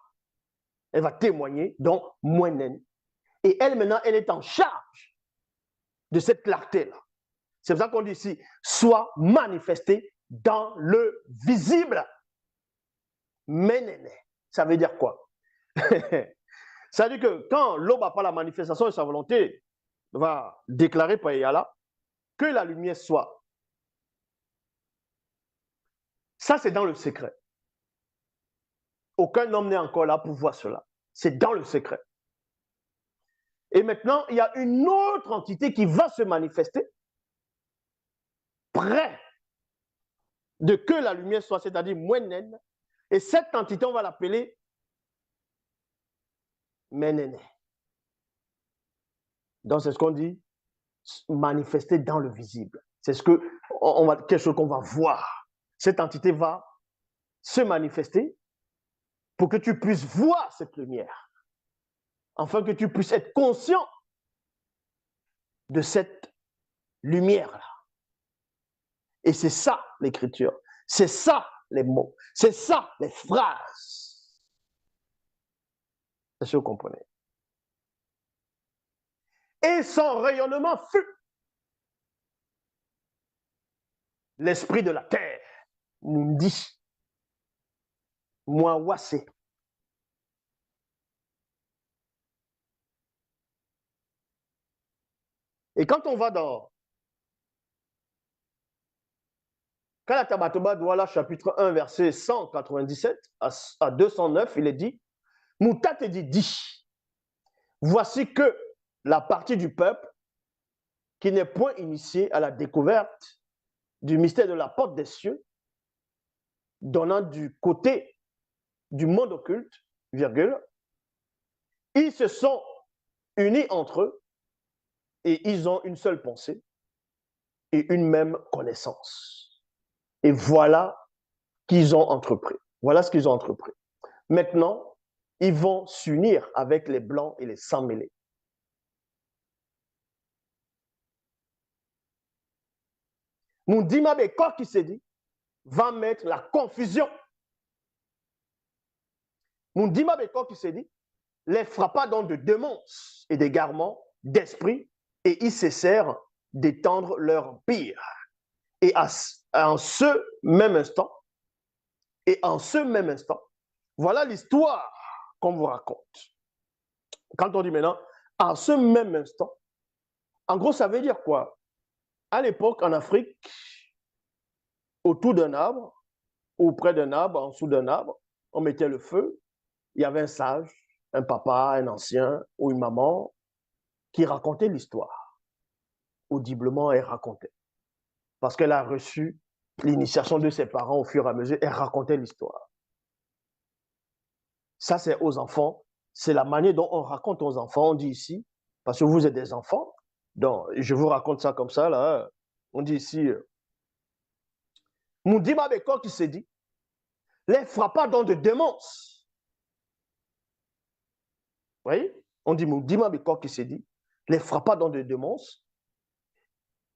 Elle va témoigner, donc Mwenen. Et elle, maintenant, elle est en charge de cette clarté-là. C'est pour ça qu'on dit ici, soit manifesté dans le visible. Ménéné. Ça veut dire quoi? Ça veut dire que quand l'aube n'a pas la manifestation de sa volonté, va déclarer par Yala que la lumière soit. Ça, c'est dans le secret. Aucun homme n'est encore là pour voir cela. C'est dans le secret. Et maintenant, il y a une autre entité qui va se manifester près de que la lumière soit, c'est-à-dire Mwenen. Et cette entité, on va l'appeler Ménéné. Donc, c'est ce qu'on dit, manifester dans le visible. C'est quelque chose qu'on va voir. Cette entité va se manifester pour que tu puisses voir cette lumière, afin que tu puisses être conscient de cette lumière-là. Et c'est ça l'écriture, c'est ça les mots, c'est ça les phrases. Est-ce que vous comprenez? Et son rayonnement fut l'esprit de la terre, Mundi, Mwawase. Et quand on va dans Kalatabatoba Douala, chapitre 1, verset 197 à 209, il est dit, Moutate dit, voici que la partie du peuple qui n'est point initiée à la découverte du mystère de la porte des cieux, donnant du côté du monde occulte, virgule, ils se sont unis entre eux et ils ont une seule pensée et une même connaissance. Et voilà qu'ils ont entrepris. Voilà ce qu'ils ont entrepris. Maintenant, ils vont s'unir avec les blancs et les sans-mêlés. Moundima Bekor qui s'est dit va mettre la confusion. Moundima Bekor qui s'est dit les frappa donc de démence et d'égarement d'esprit et ils cessèrent d'étendre leur empire. Et en ce même instant, voilà l'histoire qu'on vous raconte. Quand on dit maintenant, en ce même instant, en gros, ça veut dire quoi? À l'époque, en Afrique, autour d'un arbre, ou près d'un arbre, en dessous d'un arbre, on mettait le feu. Il y avait un sage, un papa, un ancien ou une maman qui racontait l'histoire. Audiblement, elle racontait. Parce qu'elle a reçu l'initiation de ses parents au fur et à mesure, elle racontait l'histoire. Ça, c'est aux enfants. C'est la manière dont on raconte aux enfants. On dit ici, parce que vous êtes des enfants, donc je vous raconte ça comme ça, là. On dit ici, Moundima Beko qui s'est dit, les frappa dans de démence. Vous voyez? On dit Moundima Beko qui s'est dit, les frappa dans de démence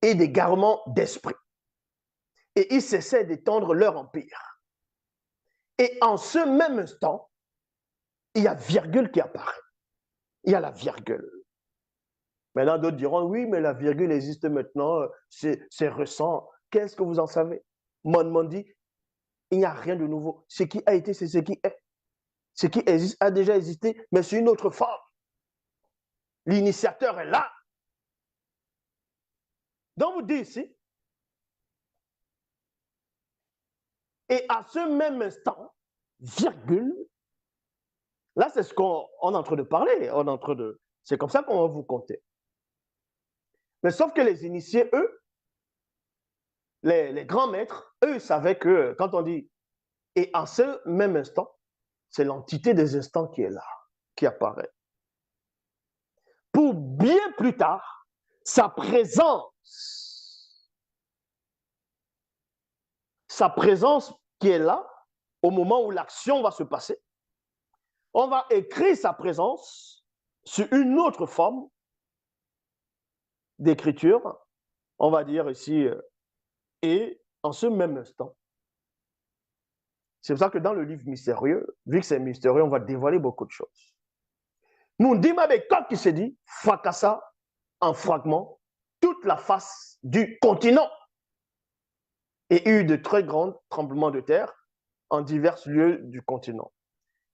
et des garements d'esprit. Et ils cessaient d'étendre leur empire. Et en ce même instant, il y a virgule qui apparaît. Il y a la virgule. Maintenant, d'autres diront, oui, mais la virgule existe maintenant, c'est récent. Qu'est-ce que vous en savez? Mon dit, il n'y a rien de nouveau. Ce qui a été, c'est ce qui est. Ce qui existe a déjà existé, mais c'est une autre forme. L'initiateur est là. Donc, vous dites ici, et à ce même instant, virgule, là, c'est ce qu'on est en train de parler. C'est comme ça qu'on va vous compter. Mais sauf que les initiés, eux, les grands maîtres, eux, savaient que quand on dit et en ce même instant, c'est l'entité des instants qui est là, qui apparaît. Pour bien plus tard, sa présence qui est là, au moment où l'action va se passer, on va écrire sa présence sur une autre forme d'écriture, on va dire ici, et en ce même instant. C'est pour ça que dans le livre mystérieux, vu que c'est mystérieux, on va dévoiler beaucoup de choses. Moundima Bekok qui s'est dit, fracassa en fragments toute la face du continent et eut de très grands tremblements de terre en divers lieux du continent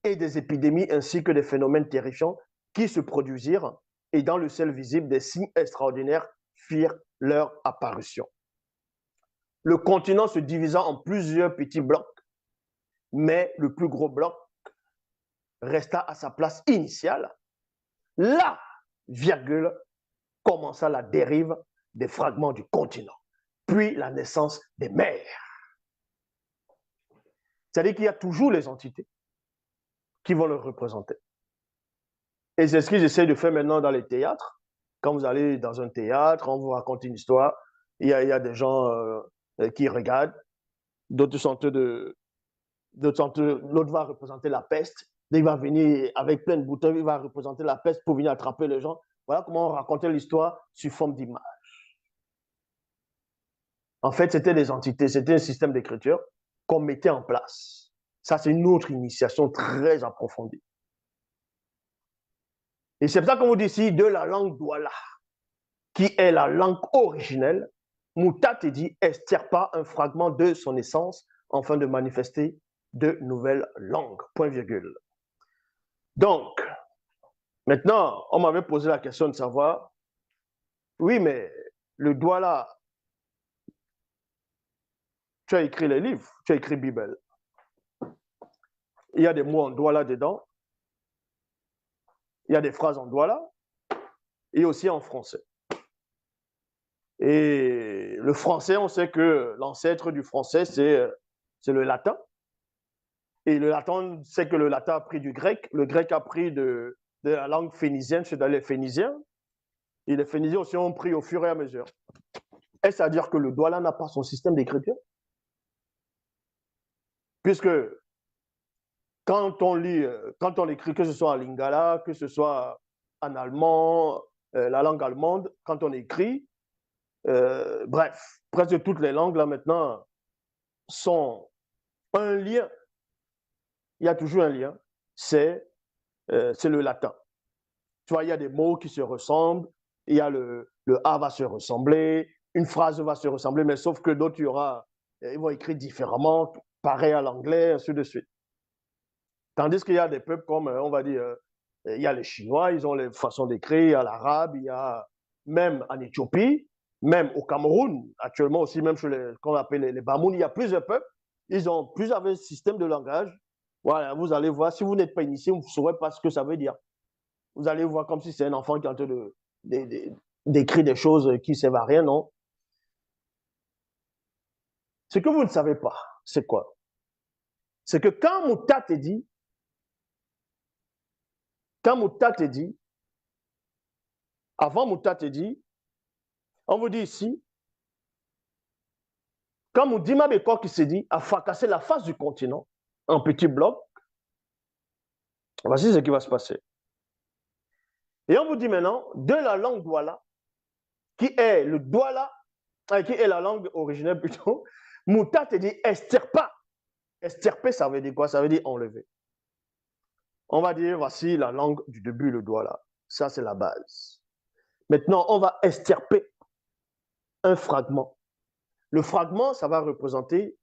et des épidémies ainsi que des phénomènes terrifiants qui se produisirent et dans le ciel visible des signes extraordinaires firent leur apparition. Le continent se divisa en plusieurs petits blocs, mais le plus gros bloc resta à sa place initiale. Là, virgule, commença la dérive des fragments du continent, puis la naissance des mers. C'est-à-dire qu'il y a toujours les entités qui vont le représenter. Et c'est ce que j'essaie de faire maintenant dans les théâtres. Quand vous allez dans un théâtre, on vous raconte une histoire, il y a des gens qui regardent, d'autres sont l'autre va représenter la peste, il va venir avec plein de boutons, il va représenter la peste pour venir attraper les gens. Voilà comment on racontait l'histoire sous forme d'image. En fait, c'était des entités, c'était un système d'écriture qu'on mettait en place. Ça, c'est une autre initiation très approfondie. Et c'est pour ça qu'on vous dit ici de la langue Douala, qui est la langue originelle, Moutat dit extirpa un fragment de son essence afin de manifester de nouvelles langues. Point virgule. Donc, maintenant, on m'avait posé la question de savoir, oui, mais le Douala, tu as écrit les livres, tu as écrit Bible. Il y a des mots en Douala dedans, il y a des phrases en Douala et aussi en français. Et le français, on sait que l'ancêtre du français, c'est le latin. Et le latin, c'est que le latin a pris du grec. Le grec a pris de la langue phénicienne, c'est dans les Phéniciens. Et les Phéniciens aussi ont pris au fur et à mesure. Est-ce à dire que le Douala n'a pas son système d'écriture? Puisque quand on lit, quand on écrit, que ce soit en lingala, que ce soit en allemand, la langue allemande, quand on écrit, bref, presque toutes les langues là maintenant sont un lien. Il y a toujours un lien. C'est le latin. Tu vois, il y a des mots qui se ressemblent. Il y a le A va se ressembler, une phrase va se ressembler, mais sauf que d'autres, ils vont écrire différemment, pareil à l'anglais, ainsi de suite. Tandis qu'il y a des peuples comme, on va dire, il y a les Chinois, ils ont les façons d'écrire, il y a l'arabe, il y a même en Éthiopie, Même au Cameroun, actuellement aussi, même chez les, qu'on appelle les Bamoun, il y a plusieurs peuples. Ils ont plusieurs systèmes de langage. Voilà, vous allez voir, si vous n'êtes pas initié, vous ne saurez pas ce que ça veut dire. Vous allez voir comme si c'est un enfant qui est en train d'écrire des choses qui ne servent à rien, non? Ce que vous ne savez pas, c'est quoi? C'est que quand Mouta te dit, avant Mouta te dit, on vous dit ici, quand Moudima Bekor qui se dit a fracassé la face du continent en petits blocs, voici ce qui va se passer. Et on vous dit maintenant, de la langue Douala, qui est le Douala, qui est la langue originelle plutôt, Mouta te dit estirpa. Estirper, ça veut dire quoi? Ça veut dire enlever. On va dire, voici la langue du début, le Douala. Ça, c'est la base. Maintenant, on va estirper un fragment. Le fragment, ça va représenter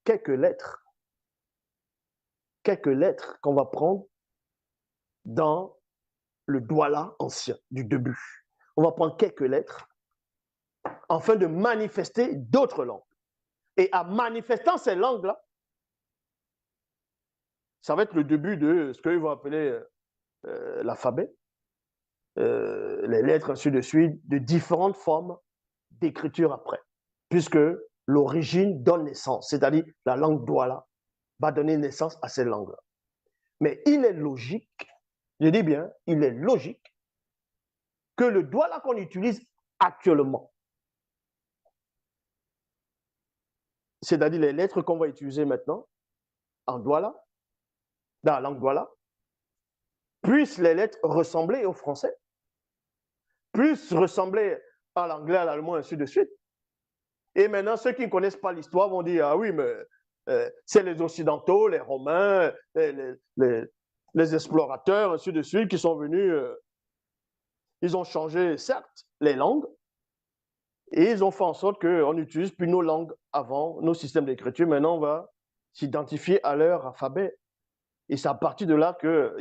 quelques lettres qu'on va prendre dans le Douala ancien du début. On va prendre quelques lettres afin de manifester d'autres langues. Et en manifestant ces langues-là, ça va être le début de ce qu'ils vont appeler l'alphabet, les lettres, ainsi de suite, de différentes formes d'écriture après, puisque l'origine donne naissance, c'est-à-dire la langue Douala va donner naissance à ces langues-là. Mais il est logique, je dis bien, il est logique que le Douala qu'on utilise actuellement, c'est-à-dire les lettres qu'on va utiliser maintenant en Douala, dans la langue Douala, puissent les lettres ressembler au français, puissent ressembler à l'anglais, à l'allemand, ainsi de suite. Et maintenant, ceux qui ne connaissent pas l'histoire vont dire, ah oui, mais c'est les Occidentaux, les Romains, les explorateurs, ainsi de suite, qui sont venus, ils ont changé, certes, les langues, et ils ont fait en sorte qu'on n'utilise plus nos langues avant, nos systèmes d'écriture. Maintenant, on va s'identifier à leur alphabet. Et c'est à partir de là que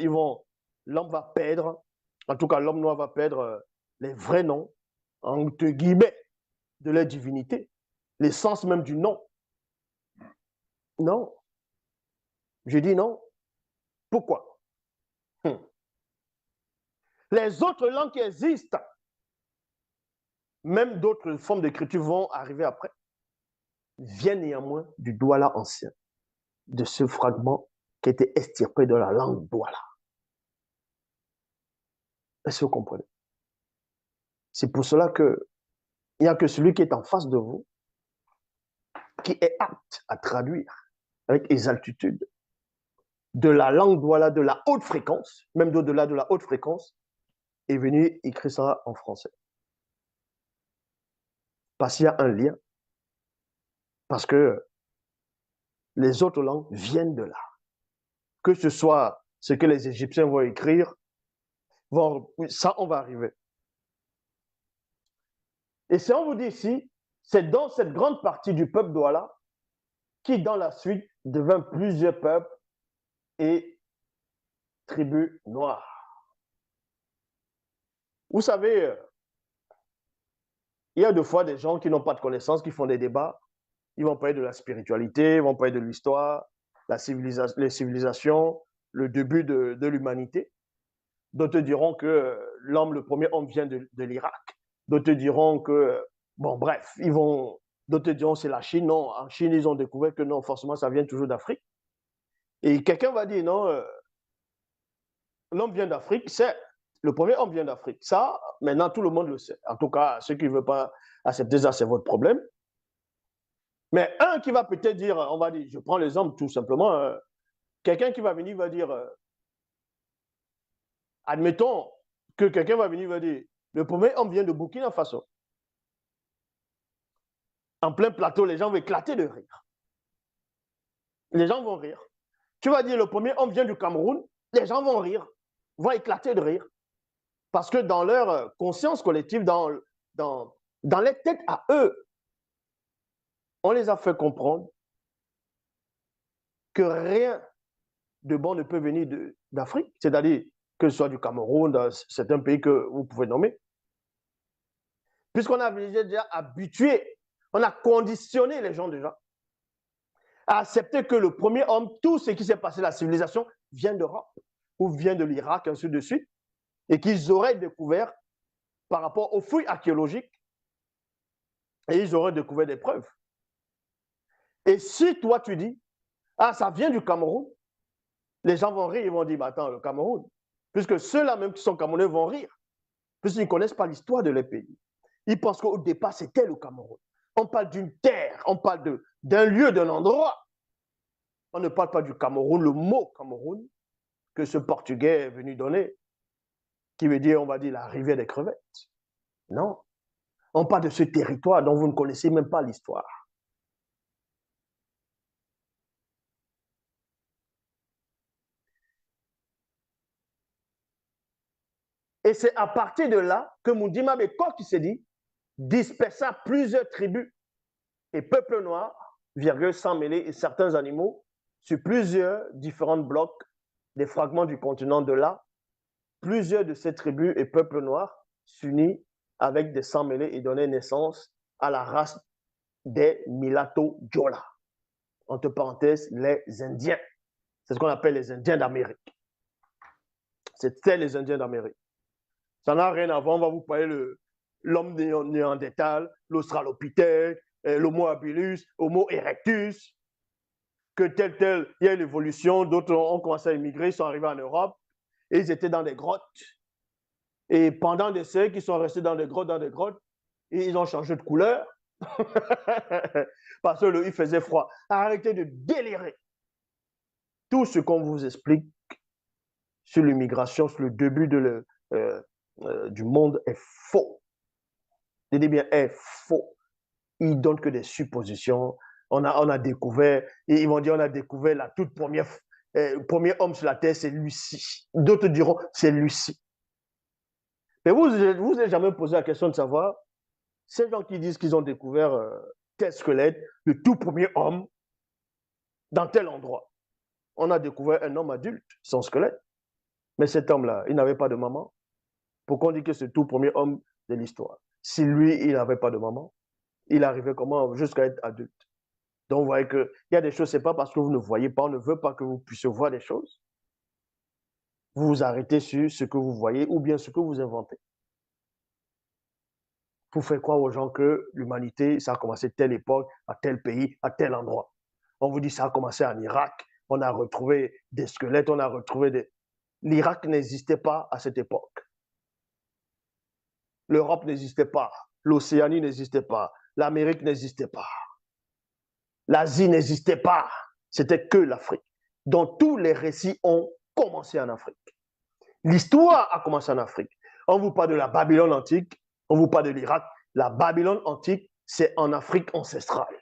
l'homme va perdre, en tout cas l'homme noir va perdre les vrais noms, entre guillemets, de leur divinité, l'essence même du nom. Non. Je dis non. Pourquoi? Les autres langues qui existent, même d'autres formes d'écriture vont arriver après, viennent néanmoins du Douala ancien, de ce fragment qui était extirpé de la langue Douala. Est-ce que vous comprenez? C'est pour cela qu'il n'y a que celui qui est en face de vous qui est apte à traduire avec exactitude de la langue Douala de la haute fréquence, même d'au-delà de la haute fréquence, est venu écrire ça en français. Parce qu'il y a un lien. Parce que les autres langues viennent de là. Que ce soit ce que les Égyptiens vont écrire, ça, on va arriver. Et si on vous dit ici, c'est dans cette grande partie du peuple Douala qui, dans la suite, devint plusieurs peuples et tribus noires. Vous savez, il y a des fois des gens qui n'ont pas de connaissances, qui font des débats. Ils vont parler de la spiritualité, ils vont parler de l'histoire, les civilisations, le début de l'humanité. D'autres diront que l'homme, le premier homme vient de l'Irak. D'autres diront que, bon, bref, d'autres diront c'est la Chine. Non, en Chine, ils ont découvert que non, forcément, ça vient toujours d'Afrique. Et quelqu'un va dire, non, l'homme vient d'Afrique, c'est le premier homme vient d'Afrique. Ça, maintenant, tout le monde le sait. En tout cas, ceux qui ne veulent pas accepter ça, c'est votre problème. Mais un qui va peut-être dire, on va dire, je prends l'exemple tout simplement, quelqu'un qui va venir va dire, admettons que quelqu'un va venir va dire, le premier homme vient de Burkina Faso. En plein plateau, les gens vont éclater de rire. Les gens vont rire. Tu vas dire, le premier homme vient du Cameroun, les gens vont rire, vont éclater de rire. Parce que dans leur conscience collective, dans les têtes à eux, on les a fait comprendre que rien de bon ne peut venir d'Afrique, c'est-à-dire que ce soit du Cameroun, c'est un pays que vous pouvez nommer. Puisqu'on a déjà habitué, on a conditionné les gens déjà à accepter que le premier homme, tout ce qui s'est passé, la civilisation, vient d'Europe ou vient de l'Irak, ainsi de suite, et qu'ils auraient découvert par rapport aux fouilles archéologiques, et ils auraient découvert des preuves. Et si toi tu dis, ah, ça vient du Cameroun, les gens vont rire, ils vont dire, bah, attends, le Cameroun, puisque ceux-là même qui sont camerounais vont rire, puisqu'ils ne connaissent pas l'histoire de leur pays. Ils pensent qu'au départ, c'était le Cameroun. On parle d'une terre, on parle d'un lieu, d'un endroit. On ne parle pas du Cameroun, le mot Cameroun, que ce Portugais est venu donner, qui veut dire, on va dire, la rivière des crevettes. Non. On parle de ce territoire dont vous ne connaissez même pas l'histoire. Et c'est à partir de là que Moudima Bekor, qui s'est dit, dispersa plusieurs tribus et peuples noirs, sans mêler, et certains animaux, sur plusieurs différents blocs, des fragments du continent de là, plusieurs de ces tribus et peuples noirs s'unissent avec des sans mêlés et donnaient naissance à la race des Milato Jola. Entre parenthèses, les Indiens. C'est ce qu'on appelle les Indiens d'Amérique. C'était les Indiens d'Amérique. Ça n'a rien à voir, on va vous parler de l'homme néandertal, l'australopithèque, l'homo habilis, homo erectus, que tel, il y a une évolution, d'autres ont commencé à immigrer, ils sont arrivés en Europe, et ils étaient dans des grottes. Et pendant des siècles, ils sont restés dans des grottes, et ils ont changé de couleur, parce qu'il faisait froid. Arrêtez de délirer. Tout ce qu'on vous explique sur l'immigration, sur le début du monde est faux. Je dis bien est faux. Ils donnent que des suppositions. On a découvert, et ils vont dire on a découvert la toute première, premier homme sur la terre, c'est Lucie. D'autres diront c'est Lucie. Mais vous n'avez jamais posé la question de savoir, ces gens qui disent qu'ils ont découvert tel squelette, le tout premier homme, dans tel endroit. On a découvert un homme adulte, son squelette. Mais cet homme-là, il n'avait pas de maman. Pourquoi on dit que c'est le tout premier homme de l'histoire? Si lui, il n'avait pas de maman, il arrivait comment jusqu'à être adulte? Donc, vous voyez qu'il y a des choses, ce n'est pas parce que vous ne voyez pas, on ne veut pas que vous puissiez voir des choses. Vous vous arrêtez sur ce que vous voyez ou bien ce que vous inventez. Pour faire croire aux gens que l'humanité, ça a commencé à telle époque, à tel pays, à tel endroit. On vous dit ça a commencé en Irak, on a retrouvé des squelettes, on a retrouvé des... L'Irak n'existait pas à cette époque. L'Europe n'existait pas, l'Océanie n'existait pas, l'Amérique n'existait pas, l'Asie n'existait pas, c'était que l'Afrique. Donc tous les récits ont commencé en Afrique. L'histoire a commencé en Afrique. On vous parle de la Babylone antique, on vous parle de l'Irak. La Babylone antique, c'est en Afrique ancestrale.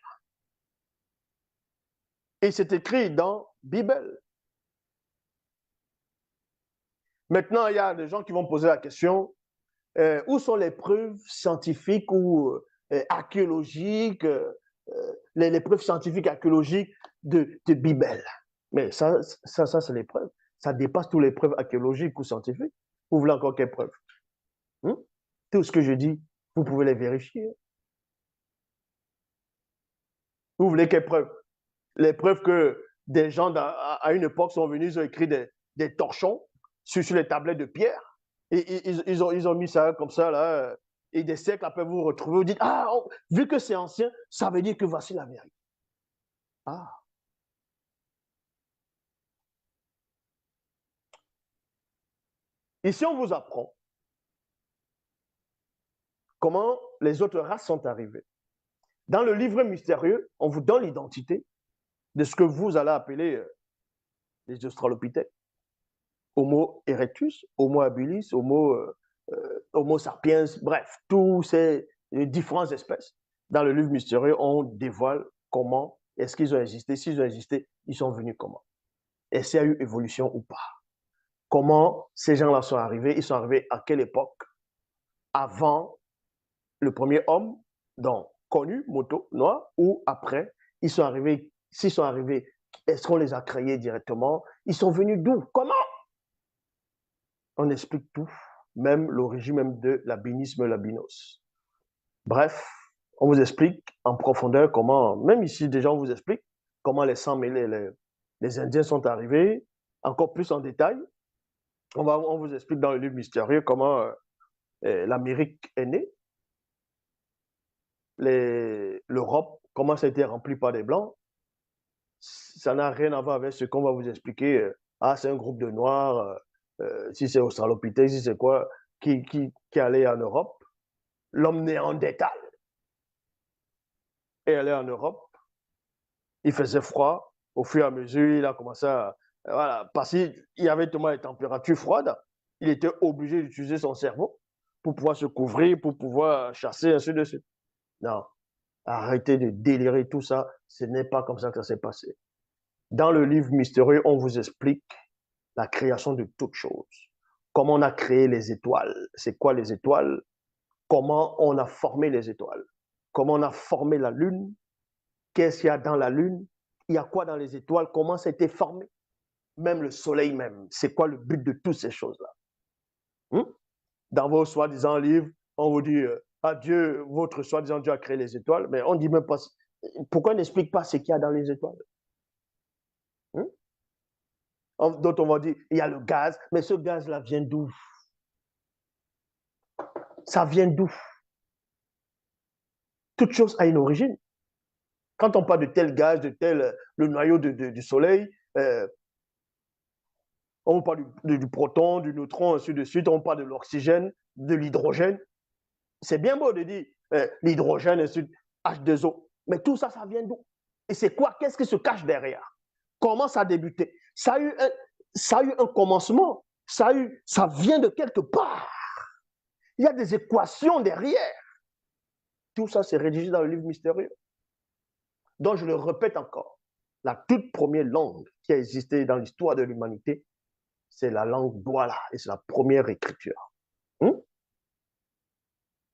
Et c'est écrit dans Bible. Maintenant, il y a des gens qui vont poser la question, où sont les preuves scientifiques ou archéologiques, les preuves scientifiques archéologiques de Bible? Mais ça c'est les preuves. Ça dépasse toutes les preuves archéologiques ou scientifiques. Vous voulez encore quelles preuves? Tout ce que je dis, vous pouvez les vérifier. Vous voulez quelles preuves? Les preuves que des gens à une époque sont venus, ils ont écrit des torchons sur les tablettes de pierre. Et ils ont mis ça comme ça, là. Et des siècles après, vous vous retrouvez, vous dites, ah, vu que c'est ancien, ça veut dire que voici la vérité. Ah. Ici, on vous apprend comment les autres races sont arrivées. Dans le livre mystérieux, on vous donne l'identité de ce que vous allez appeler les australopithèques. Homo erectus, Homo habilis, Homo sapiens, bref, tous ces différentes espèces. Dans le livre mystérieux, on dévoile comment est-ce qu'ils ont existé. S'ils ont existé, ils sont venus comment? Est-ce qu'il y a eu évolution ou pas? Comment ces gens-là sont arrivés? Ils sont arrivés à quelle époque? Avant le premier homme, donc connu, moto, noir, ou après? Ils sont arrivés, s'ils sont arrivés, est-ce qu'on les a créés directement? Ils sont venus d'où? Comment? On explique tout, même l'origine même de l'albinisme, l'albinos. Bref, on vous explique en profondeur comment, même ici déjà on vous explique comment les 100 mêlés, les Indiens sont arrivés, encore plus en détail. On vous explique dans le livre mystérieux comment l'Amérique est née, l'Europe, comment ça a été rempli par des Blancs. Ça n'a rien à voir avec ce qu'on va vous expliquer. Ah, c'est un groupe de Noirs, si c'est Australopithèque, si c'est quoi, qui allait en Europe. L'homme néandertal est allé en Europe. Il faisait froid. Au fur et à mesure, il a commencé à... Voilà, parce qu'il y avait tellement de températures froides, il était obligé d'utiliser son cerveau pour pouvoir se couvrir, pour pouvoir chasser, ainsi de suite. Non, arrêtez de délirer tout ça. Ce n'est pas comme ça que ça s'est passé. Dans le livre mystérieux, on vous explique la création de toutes choses. Comment on a créé les étoiles. C'est quoi les étoiles? Comment on a formé les étoiles? Comment on a formé la Lune? Qu'est-ce qu'il y a dans la Lune? Il y a quoi dans les étoiles? Comment ça a été formé? Même le Soleil même. C'est quoi le but de toutes ces choses-là? Dans vos soi-disant livres, on vous dit ah Dieu, votre soi-disant Dieu a créé les étoiles, mais on dit même pas. Pourquoi on n'explique pas ce qu'il y a dans les étoiles? D'autres, on va dire il y a le gaz, mais ce gaz-là vient d'où? Ça vient d'où? Toute chose a une origine. Quand on parle de tel gaz, de tel, le noyau du Soleil, on parle du proton, du neutron, ainsi de suite, on parle de l'oxygène, de l'hydrogène. C'est bien beau de dire l'hydrogène, ainsi H2O, mais tout ça, ça vient d'où? Et c'est quoi? Qu'est-ce qui se cache derrière? Comment ça a débuté? Ça a eu un commencement, ça vient de quelque part. Il y a des équations derrière. Tout ça, c'est rédigé dans le livre mystérieux. Donc, je le répète encore, la toute première langue qui a existé dans l'histoire de l'humanité, c'est la langue Douala, et c'est la première écriture.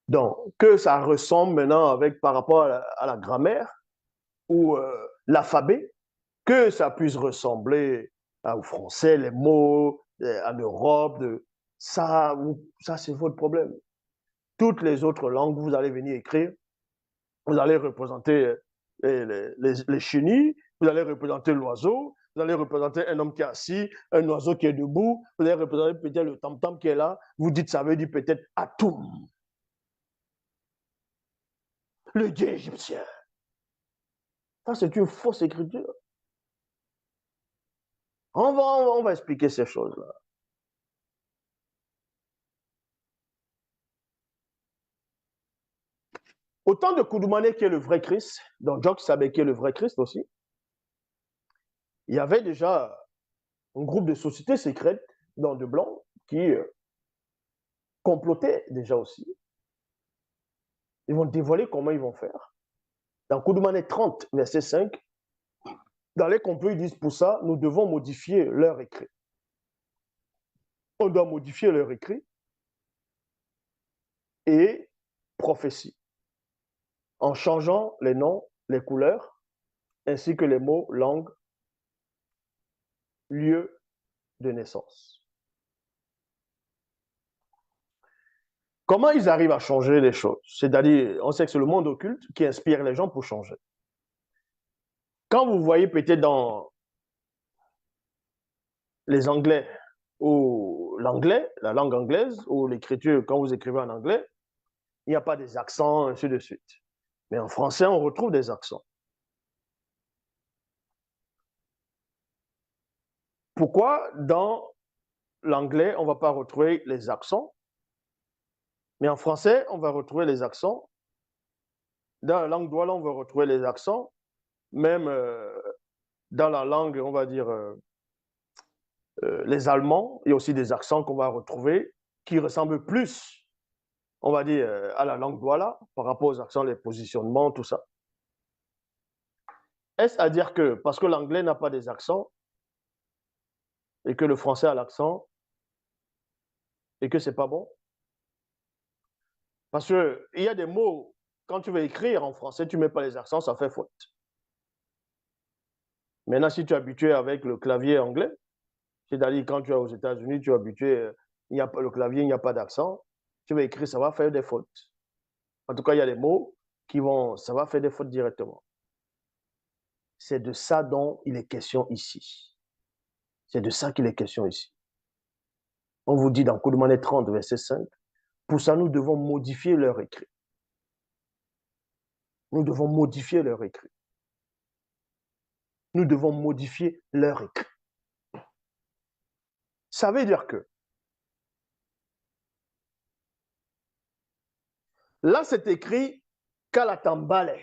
Donc, que ça ressemble maintenant avec, par rapport à la grammaire ou l'alphabet, que ça puisse ressembler au français, les mots, en Europe, ça c'est votre problème. Toutes les autres langues, vous allez venir écrire, vous allez représenter les chenilles, vous allez représenter l'oiseau, vous allez représenter un homme qui est assis, un oiseau qui est debout, vous allez représenter peut-être le tam-tam qui est là, vous dites ça veut dire peut-être Atum, le dieu égyptien. Ça, c'est une fausse écriture. On va expliquer ces choses-là. Autant de Koudoumane qui est le vrai Christ, donc Jock savait qui est le vrai Christ aussi, il y avait déjà un groupe de sociétés secrètes, dans de blancs, qui complotaient déjà aussi. Ils vont dévoiler comment ils vont faire. Dans Koudoumane 30, verset 5, dans les complots, ils disent pour ça, nous devons modifier leur écrit. On doit modifier leur écrit et prophétie en changeant les noms, les couleurs, ainsi que les mots, langue, lieu de naissance. Comment ils arrivent à changer les choses? C'est-à-dire, on sait que c'est le monde occulte qui inspire les gens pour changer. Quand vous voyez peut-être dans les Anglais ou l'anglais, la langue anglaise, ou l'écriture, quand vous écrivez en anglais, il n'y a pas des accents, ainsi de suite. Mais en français, on retrouve des accents. Pourquoi dans l'anglais, on ne va pas retrouver les accents, mais en français, on va retrouver les accents. Dans la langue douala, on va retrouver les accents. Même dans la langue, on va dire, les Allemands, il y a aussi des accents qu'on va retrouver qui ressemblent plus, on va dire, à la langue douala par rapport aux accents, les positionnements, tout ça. Est-ce à dire que parce que l'anglais n'a pas des accents et que le français a l'accent et que c'est pas bon? Parce qu'il y a des mots, quand tu veux écrire en français, tu ne mets pas les accents, ça fait faute. Maintenant, si tu es habitué avec le clavier anglais, c'est-à-dire quand tu es aux États-Unis, tu es habitué, il n'y a pas le clavier, il n'y a pas d'accent, tu vas écrire, ça va faire des fautes. En tout cas, il y a des mots qui vont, ça va faire des fautes directement. C'est de ça dont il est question ici. C'est de ça qu'il est question ici. On vous dit dans Coudemané 30, verset 5, pour ça, nous devons modifier leur écrit. Nous devons modifier leur écrit. Nous devons modifier leur écrit. Ça veut dire que là, c'est écrit Kalatambale.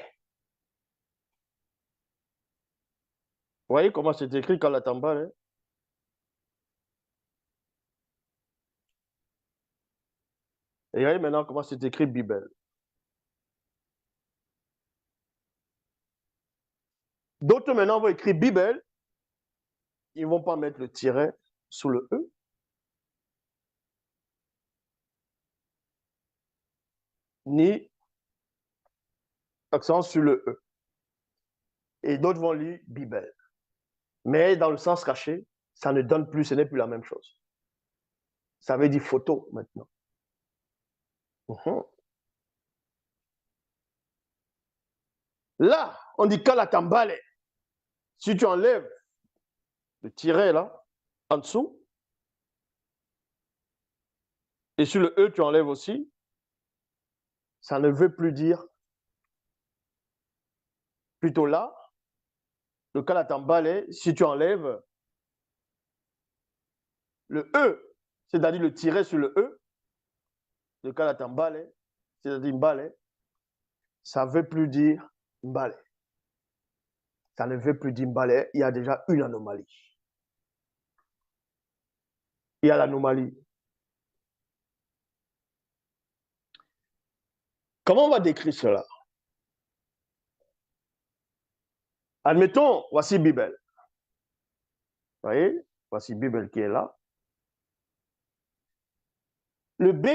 Vous voyez comment c'est écrit Kalatambale? Et voyez maintenant comment c'est écrit Bible. D'autres maintenant vont écrire Bible. Ils ne vont pas mettre le tiret sous le E. Ni accent sur le E. Et d'autres vont lire Bible. Mais dans le sens caché, ça ne donne plus, ce n'est plus la même chose. Ça veut dire photo maintenant. Là, on dit Kalatambale. Si tu enlèves le tiret là, en dessous, et sur le E, tu enlèves aussi, ça ne veut plus dire plutôt là, le Kalatambale, si tu enlèves le E, c'est-à-dire le tiret sur le E, le Kalatambale, c'est-à-dire Mbale, ça ne veut plus dire Mbale. Ça ne veut plus dire Mbale, il y a déjà une anomalie. Il y a l'anomalie. Comment on va décrire cela? Admettons, voici Bible. Vous voyez? Voici Bible qui est là. Le B,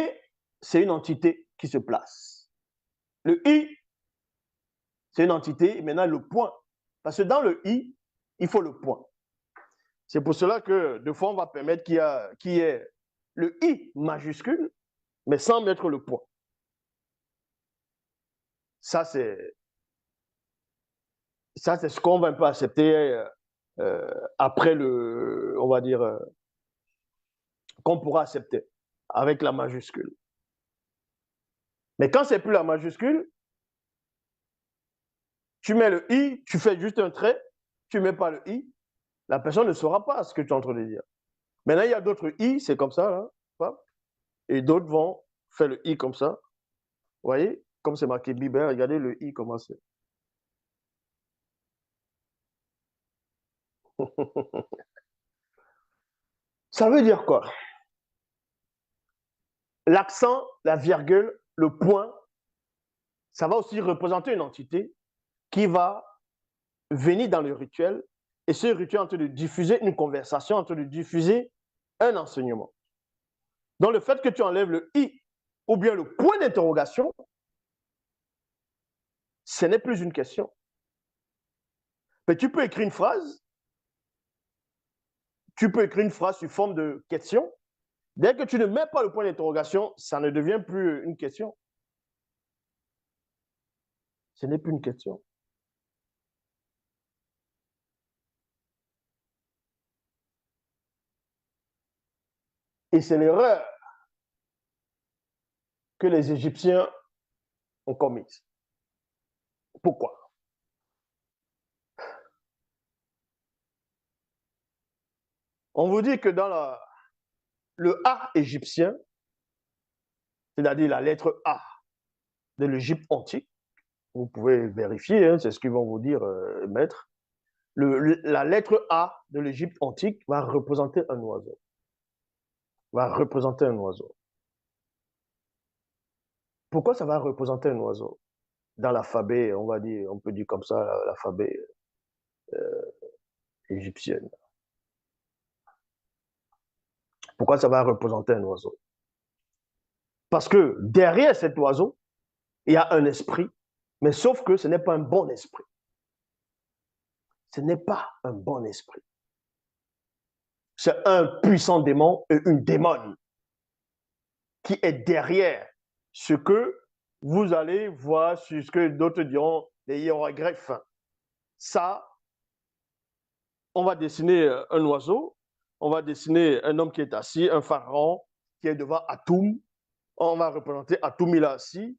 c'est une entité qui se place. Le I, c'est une entité, et maintenant le point. Parce que dans le I, il faut le point. C'est pour cela que, de fois, on va permettre qu'il y ait le I majuscule, mais sans mettre le point. Ça, c'est ce qu'on va un peu accepter après on va dire, qu'on pourra accepter avec la majuscule. Mais quand c'est plus la majuscule, tu mets le I, tu fais juste un trait, tu ne mets pas le I, la personne ne saura pas ce que tu es en train de dire. Maintenant, il y a d'autres I, c'est comme ça, là, et d'autres vont faire le I comme ça. Vous voyez, comme c'est marqué Bible, regardez le I comment c'est. Ça veut dire quoi? L'accent, la virgule, le point, ça va aussi représenter une entité qui va venir dans le rituel, et ce rituel est en train de diffuser une conversation, en train de diffuser un enseignement. Donc le fait que tu enlèves le I ou bien le point d'interrogation, ce n'est plus une question. Mais tu peux écrire une phrase, sous forme de question. Dès que tu ne mets pas le point d'interrogation, ça ne devient plus une question. Ce n'est plus une question. Et c'est l'erreur que les Égyptiens ont commise. Pourquoi? On vous dit que dans le A égyptien, c'est-à-dire la lettre A de l'Égypte antique, vous pouvez vérifier, hein, c'est ce qu'ils vont vous dire, maître. La lettre A de l'Égypte antique va représenter un oiseau. Pourquoi ça va représenter un oiseau? Dans l'alphabet, on peut dire comme ça, l'alphabet égyptien. Pourquoi ça va représenter un oiseau? Parce que derrière cet oiseau, il y a un esprit, mais sauf que ce n'est pas un bon esprit. Ce n'est pas un bon esprit. C'est un puissant démon et une démone qui est derrière ce que vous allez voir sur ce que d'autres diront les hiéroglyphes. Ça, on va dessiner un oiseau, on va dessiner un homme qui est assis, un pharaon qui est devant Atum. On va représenter Atum, il est assis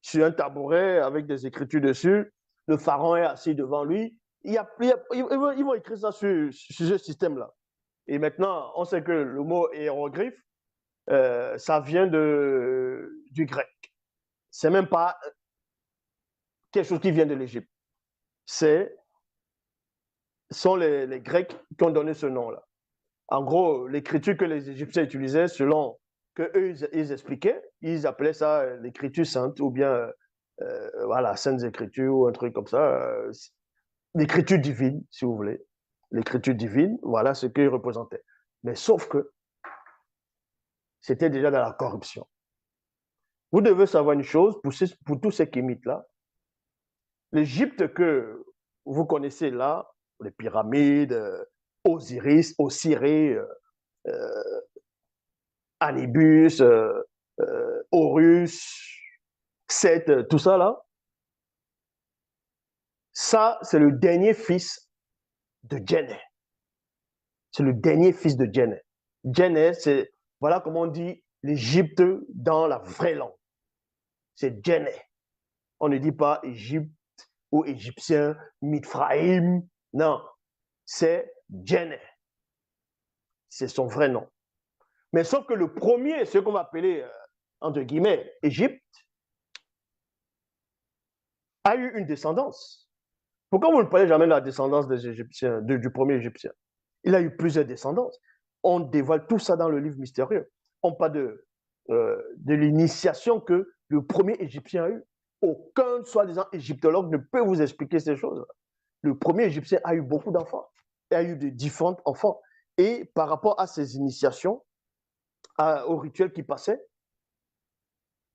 sur un tabouret avec des écritures dessus. Le pharaon est assis devant lui. Ils vont écrire ça sur ce système-là. Et maintenant, on sait que le mot hiéroglyphe, ça vient du grec. C'est même pas quelque chose qui vient de l'Égypte. Ce sont les Grecs qui ont donné ce nom-là. En gros, l'écriture que les Égyptiens utilisaient, selon que eux ils expliquaient, ils appelaient ça l'écriture sainte ou bien voilà, saintes écritures ou un truc comme ça. L'écriture divine, si vous voulez. L'écriture divine, voilà ce qu'ils représentaient. Mais sauf que c'était déjà dans la corruption. Vous devez savoir une chose, pour tous ces kémites-là, l'Égypte que vous connaissez là, les pyramides, Osiris, Osiré, Anubis, Horus, Seth, tout ça là, ça, c'est le dernier fils de Djenné. C'est le dernier fils de Djenné. Djenné, c'est, voilà comment on dit l'Égypte dans la vraie langue. C'est Djenné. On ne dit pas Égypte ou Égyptien, Mithraïm. Non, c'est Djenné. C'est son vrai nom. Mais sauf que le premier, ce qu'on va appeler, entre guillemets, Égypte, a eu une descendance. Pourquoi vous ne parlez jamais de la descendance des Égyptiens, du premier Égyptien? Il a eu plusieurs descendances. On dévoile tout ça dans le livre mystérieux. On parle de l'initiation que le premier Égyptien a eu. Aucun soi-disant égyptologue ne peut vous expliquer ces choses. Le premier Égyptien a eu beaucoup d'enfants. Il a eu de différents enfants. Et par rapport à ces initiations, aux rituels qui passaient,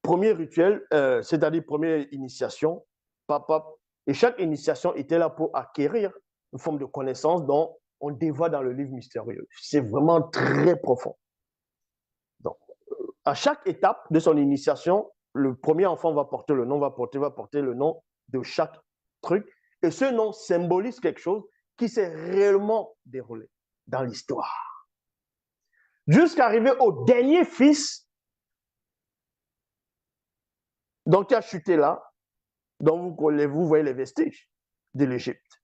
premier rituel, c'est-à-dire première initiation, papa, et chaque initiation était là pour acquérir une forme de connaissance dont on dévoile dans le livre mystérieux. C'est vraiment très profond. Donc, à chaque étape de son initiation, le premier enfant va porter le nom, va porter le nom de chaque truc. Et ce nom symbolise quelque chose qui s'est réellement déroulé dans l'histoire. Jusqu'à arriver au dernier fils, donc qui a chuté là, dont vous voyez les vestiges de l'Égypte.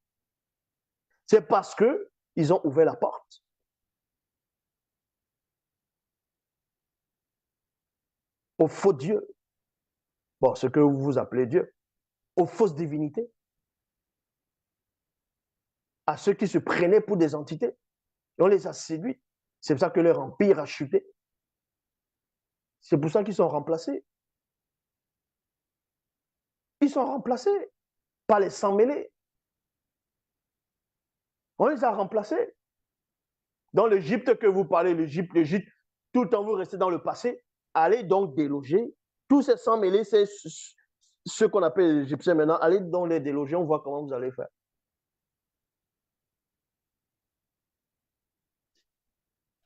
C'est parce qu'ils ont ouvert la porte aux faux dieux, bon, ce que vous appelez Dieu, aux fausses divinités, à ceux qui se prenaient pour des entités. Et on les a séduits. C'est pour ça que leur empire a chuté. C'est pour ça qu'ils sont remplacés. Ils sont remplacés par les sans-mêlés. On les a remplacés. Dans l'Égypte que vous parlez, l'Égypte, tout le temps vous restez dans le passé, allez donc déloger tous ces sans-mêlés, c'est ce qu'on appelle les Égyptiens maintenant, allez donc les déloger, on voit comment vous allez faire.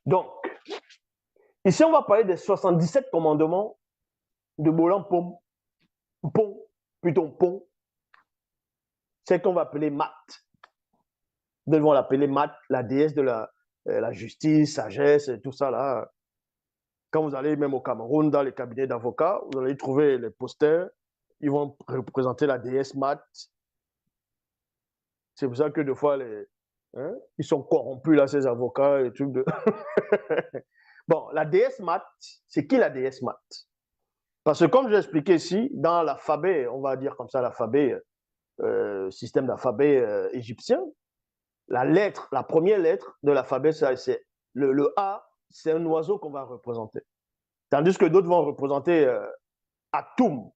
Donc, ici, on va parler des 77 commandements de Bolan Pom, plutôt Pom, c'est qu'on va appeler Mat. Nous devons l'appeler Mat, la déesse de la justice, sagesse, et tout ça là. Quand vous allez même au Cameroun, dans les cabinets d'avocats, vous allez trouver les posters, ils vont représenter la déesse Mat. C'est pour ça que des fois, ils sont corrompus, là, ces avocats et trucs de. Bon, la déesse Mat, c'est qui la déesse Mat? Parce que comme je l'ai expliqué ici, dans l'alphabet, on va dire comme ça, l'alphabet, système d'alphabet égyptien, la première lettre de l'alphabet, c'est le A, c'est un oiseau qu'on va représenter. Tandis que d'autres vont représenter Atum.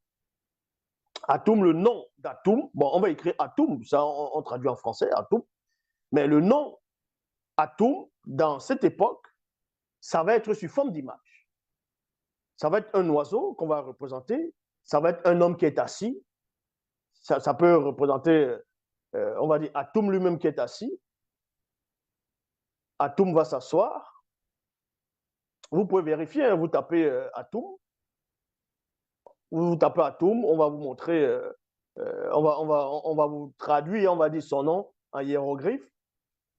Atum, le nom d'Atum, bon, on va écrire Atum, ça on traduit en français, Atum, mais le nom Atum, dans cette époque, ça va être sous forme d'image. Ça va être un oiseau qu'on va représenter, ça va être un homme qui est assis, ça peut représenter, on va dire, Atum lui-même qui est assis. Atum va s'asseoir. Vous pouvez vérifier, hein, vous tapez Atum. Vous tapez Atoum, on va vous montrer, on va vous traduire, on va dire son nom en hiéroglyphe.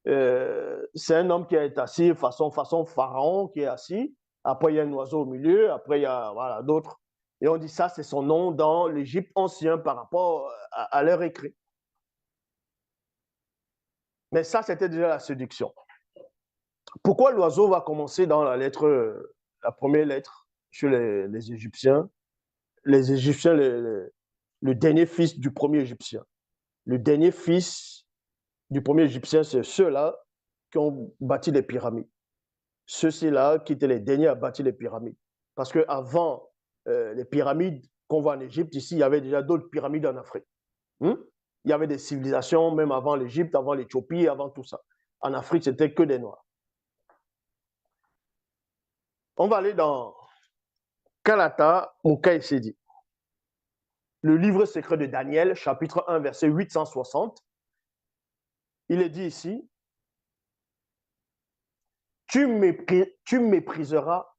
C'est un homme qui est assis façon pharaon qui est assis. Après, il y a un oiseau au milieu. Après, il y a voilà, d'autres. Et on dit ça, c'est son nom dans l'Égypte ancien par rapport à leur écrit. Mais ça, c'était déjà la séduction. Pourquoi l'oiseau va commencer dans la lettre, la première lettre chez les Égyptiens? Les Égyptiens, le dernier fils du premier Égyptien. Le dernier fils du premier Égyptien, c'est ceux-là qui ont bâti les pyramides. Ceux-là qui étaient les derniers à bâtir les pyramides. Parce qu'avant les pyramides qu'on voit en Égypte, ici, il y avait déjà d'autres pyramides en Afrique. Il y avait des civilisations, même avant l'Égypte, avant l'Éthiopie, avant tout ça. En Afrique, c'était que des Noirs. On va aller dans Kalata Mukaïsedi, le livre secret de Daniel, chapitre 1, verset 860. Il est dit ici, tu mépriseras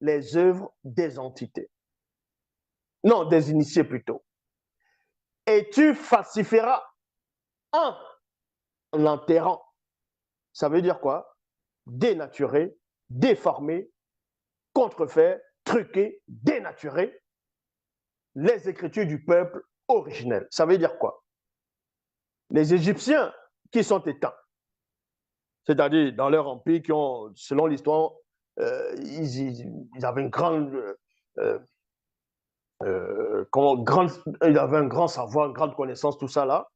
les œuvres des entités. Non, des initiés plutôt. Et tu falsifieras en l'enterrant. Ça veut dire quoi? Dénaturer, déformer, contrefaire, truquer, dénaturer les écritures du peuple originel. Ça veut dire quoi? Les Égyptiens qui sont éteints, c'est-à-dire dans leur empire, qui ont, selon l'histoire, ils avaient une grande, ils avaient un grand savoir, une grande connaissance, tout ça là.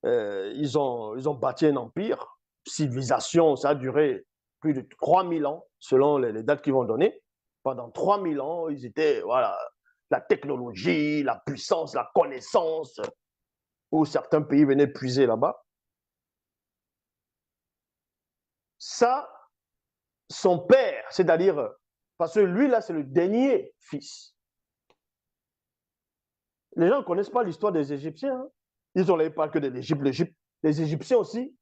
Ils ont bâti un empire, civilisation, ça a duré plus de 3000 ans, selon les dates qu'ils vont donner. Pendant 3000 ans, ils étaient, voilà, la technologie, la puissance, la connaissance, où certains pays venaient puiser là-bas. Ça, son père, c'est-à-dire, parce que lui, là, c'est le dernier fils. Les gens ne connaissent pas l'histoire des Égyptiens. Hein. Ils ont pas que de l'Égypte. Les Égyptiens aussi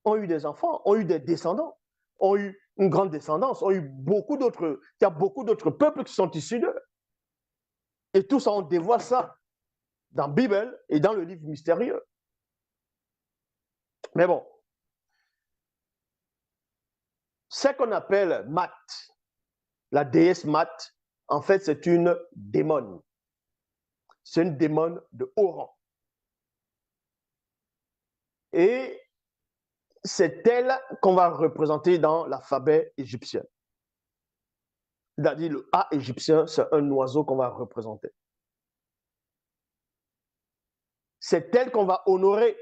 ont eu des enfants, ont eu des descendants, ont eu une grande descendance, ont eu beaucoup d'autres, il y a beaucoup d'autres peuples qui sont issus d'eux. Et tout ça, on dévoile ça dans la Bible et dans le livre mystérieux. Mais bon, ce qu'on appelle Mat, la déesse Mat, en fait, c'est une démone. C'est une démone de haut rang. Et c'est elle qu'on va représenter dans l'alphabet égyptien. C'est-à-dire le A égyptien, c'est un oiseau qu'on va représenter. C'est elle qu'on va honorer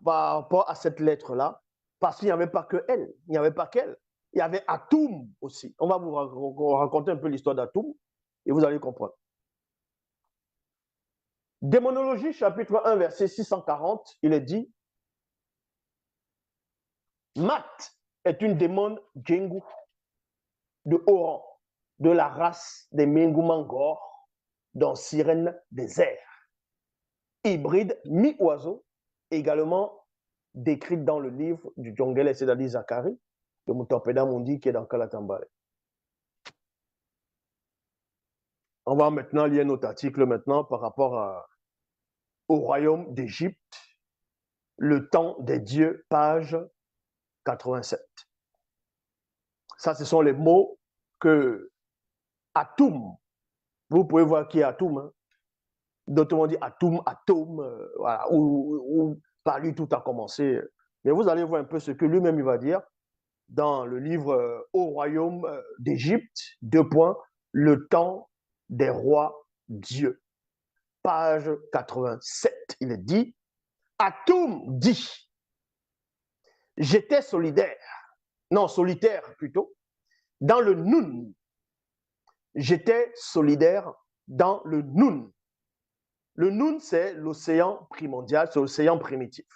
par rapport à cette lettre-là, parce qu'il n'y avait pas que elle, il n'y avait pas qu'elle. Il y avait Atoum aussi. On va vous raconter un peu l'histoire d'Atoum et vous allez comprendre. Démonologie, chapitre 1, verset 640, il est dit Mat est une démone Djengu de haut rang, de la race des Mengumangor, dans sirène des airs. Hybride mi-oiseau, également décrite dans le livre du Djongele, c'est-à-dire Zacharie, de Mutopeda Mundi qui est dans Kalatambale. On va maintenant lire notre article maintenant par rapport au royaume d'Égypte, le temps des dieux, page 87. Ça, ce sont les mots que Atoum, vous pouvez voir qui est Atoum, hein? D'autres vont dire Atoum, Atome, voilà, où par lui tout a commencé. Mais vous allez voir un peu ce que lui-même il va dire dans le livre Au royaume d'Égypte, le temps des rois dieux. Page 87, il est dit, Atoum dit, j'étais solitaire plutôt, dans le Noun. J'étais solidaire dans le Noun. Le Noun, c'est l'océan primordial, c'est l'océan primitif.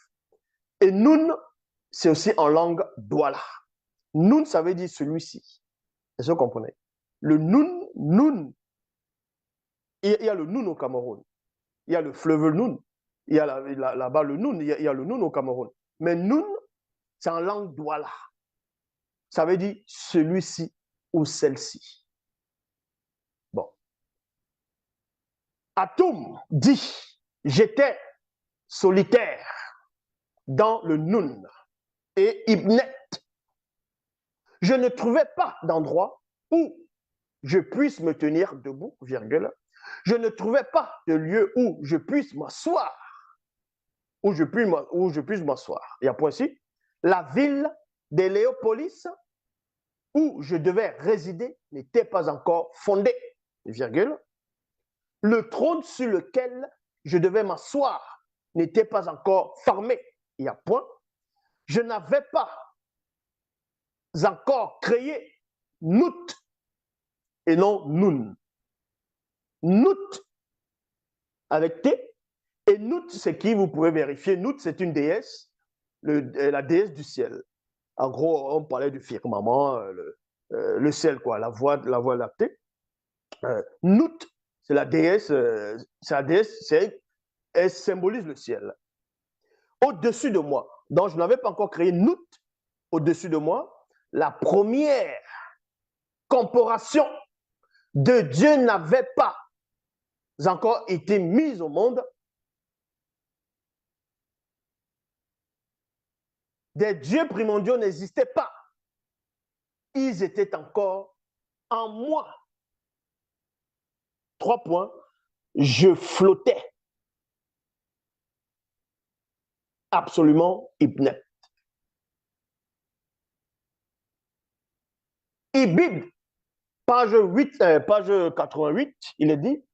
Et Noun, c'est aussi en langue douala. Noun, ça veut dire celui-ci. Est-ce que vous comprenez? Le Noun, il y a le Noun au Cameroun. Il y a le fleuve Noun. Il y a là-bas le Noun. Il y a le Noun au Cameroun. Mais Noun, c'est en langue douala. Ça veut dire celui-ci ou celle-ci. Bon. Atum dit, j'étais solitaire dans le Nun et Ibnet. Je ne trouvais pas d'endroit où je puisse me tenir debout, virgule. Je ne trouvais pas de lieu où je puisse m'asseoir. Où je puisse m'asseoir. Il y a point ici. La ville d'Héléopolis où je devais résider n'était pas encore fondée, virgule. Le trône sur lequel je devais m'asseoir n'était pas encore formé. Il y a point. Je n'avais pas encore créé Nout et non Nun. Nout avec T et Nout, c'est qui vous pouvez vérifier. Nout, c'est une déesse, la déesse du ciel. En gros, on parlait du firmament, le ciel, quoi, la voie lactée. Nout, c'est la déesse, elle symbolise le ciel. Au-dessus de moi, donc je n'avais pas encore créé Nout, au-dessus de moi, la première corporation de Dieu n'avait pas encore été mise au monde. Des dieux primordiaux n'existaient pas. Ils étaient encore en moi. 3 points. Je flottais. Absolument hypnotique. Ibid, page 88, il est dit,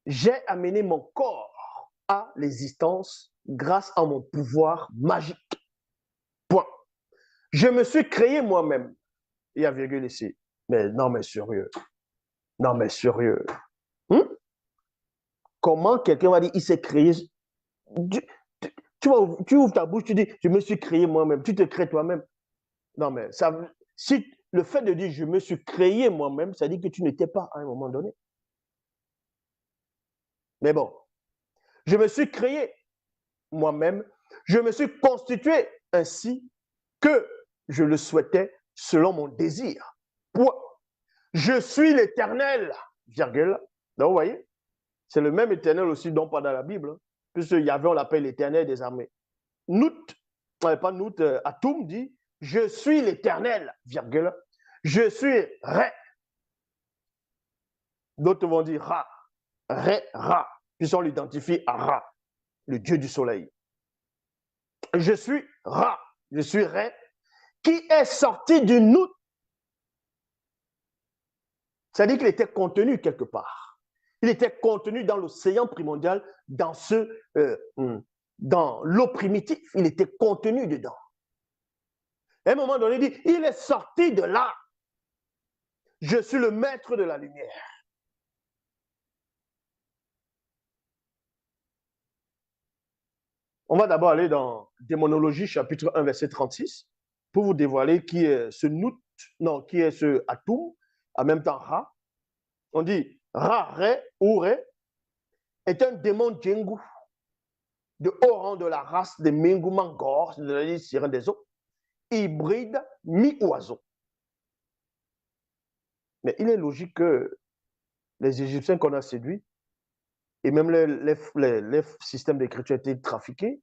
j'ai amené mon corps à l'existence grâce à mon pouvoir magique. Point. Je me suis créé moi-même. Il y a virgule ici. Mais non, mais sérieux. Non, mais sérieux. Comment quelqu'un va dire, il s'est créé. Tu ouvres ta bouche, tu dis, je me suis créé moi-même. Tu te crées toi-même. Non, mais ça, si le fait de dire, je me suis créé moi-même, ça dit que tu n'étais pas à un moment donné. Mais bon, je me suis créé moi-même. Je me suis constitué ainsi que je le souhaitais selon mon désir. Point. Je suis l'Éternel, virgule. Donc, vous voyez, c'est le même Éternel aussi dont pas dans la Bible, hein, puisque Yahvé, on l'appelle l'Éternel des armées. Nout, pas Nout, Atum dit, je suis l'Éternel, virgule. Je suis Ré. D'autres vont dire Ra, Ré, Ra, puisqu'on l'identifie à Ra, le dieu du soleil. Je suis Ra, je suis Ré, qui est sorti du Nout. C'est-à-dire qu'il était contenu quelque part. Il était contenu dans l'océan primordial, dans l'eau primitive. Il était contenu dedans. À un moment donné, il dit, il est sorti de là. Je suis le maître de la lumière. On va d'abord aller dans Démonologie, chapitre 1, verset 36, pour vous dévoiler qui est ce Nout, non, qui est ce Atum, en même temps Ra. On dit Ra, Ré ou Ré est un démon Djengu, de haut rang de la race des Mengu Mangor, c'est-à-dire sirènes des eaux, hybride mi-oiseau. Mais il est logique que les Égyptiens qu'on a séduits, et même les systèmes d'écriture étaient trafiqués,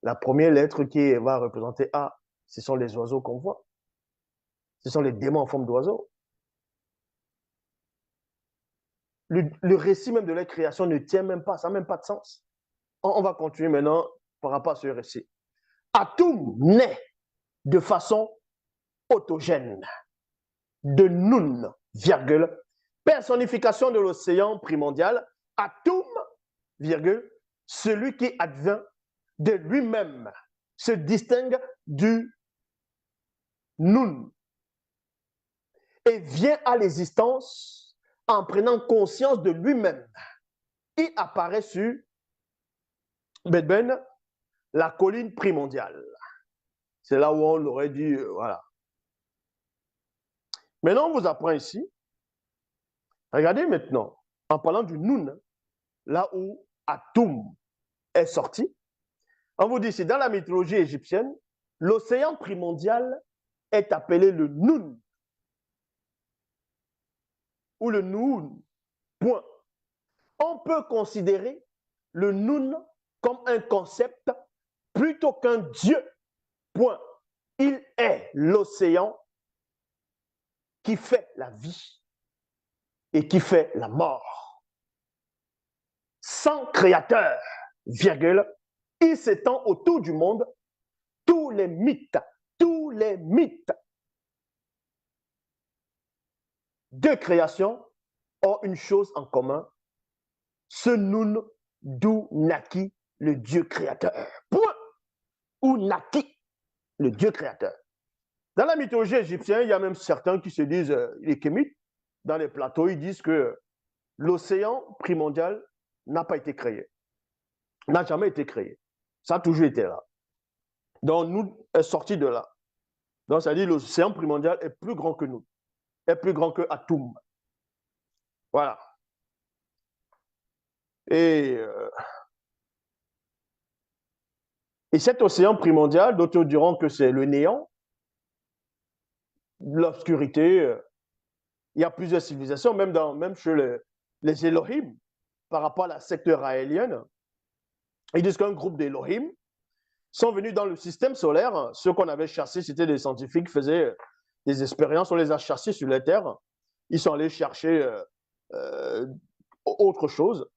la première lettre qui va représenter A, ce sont les oiseaux qu'on voit. Ce sont les démons en forme d'oiseaux. Le récit même de la création ne tient même pas, ça n'a même pas de sens. On va continuer maintenant par rapport à ce récit. Atum naît de façon autogène, de Nun, virgule, personnification de l'océan primordial, Atum, virgule, celui qui advient de lui-même, se distingue du Nun et vient à l'existence en prenant conscience de lui-même. Il apparaît sur Bedben, la colline primordiale. C'est là où on aurait dit, voilà. Maintenant, on vous apprend ici. Regardez maintenant, en parlant du Nun, là où Atum est sorti, on vous dit ici, dans la mythologie égyptienne, l'océan primordial est appelé le Nun, ou le Nun, point. On peut considérer le Nun comme un concept plutôt qu'un Dieu. Point. Il est l'océan qui fait la vie et qui fait la mort. Sans créateur, virgule, il s'étend autour du monde. Tous les mythes de création ont une chose en commun. Ce Nun d'où naquit le Dieu créateur. Point. Où naquit le Dieu créateur. Dans la mythologie égyptienne, il y a même certains qui se disent, les Kémites, dans les plateaux, ils disent que l'océan primordial n'a pas été créé. N'a jamais été créé. Ça a toujours été là. Donc, nous est sorti de là. Donc, ça dit l'océan primordial est plus grand que nous, est plus grand que Atum. Voilà. Et cet océan primordial, d'autres diront que c'est le néant, l'obscurité. Il y a plusieurs civilisations, même chez les Elohim, par rapport à la secte raélienne. Ils disent qu'un groupe d'Elohim sont venus dans le système solaire. Ceux qu'on avait chassés, c'était des scientifiques qui faisaient des expériences. On les a chassés sur la Terre. Ils sont allés chercher autre chose.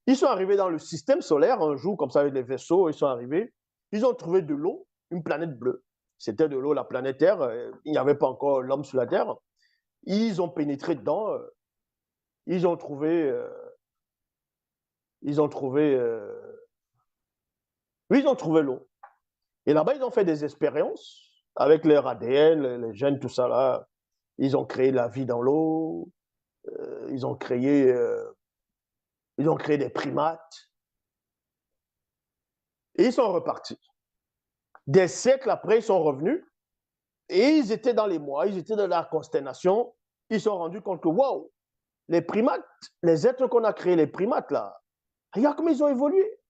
Ils sont arrivés dans le système solaire un jour, comme ça, avec des vaisseaux. Ils sont arrivés. Ils ont trouvé de l'eau, une planète bleue. C'était de l'eau, la planète Terre. Il n'y avait pas encore l'homme sur la Terre. Ils ont pénétré dedans. Ils ont trouvé l'eau. Et là-bas, ils ont fait des expériences avec leur ADN, les gènes, tout ça là. Ils ont créé la vie dans l'eau. Ils ont créé des primates. Et ils sont repartis. Des siècles après, ils sont revenus. Et ils étaient dans les mois, ils étaient dans la consternation. Ils se sont rendus compte que, waouh, les primates, les êtres qu'on a créés, les primates là, regarde comment ils ont évolué.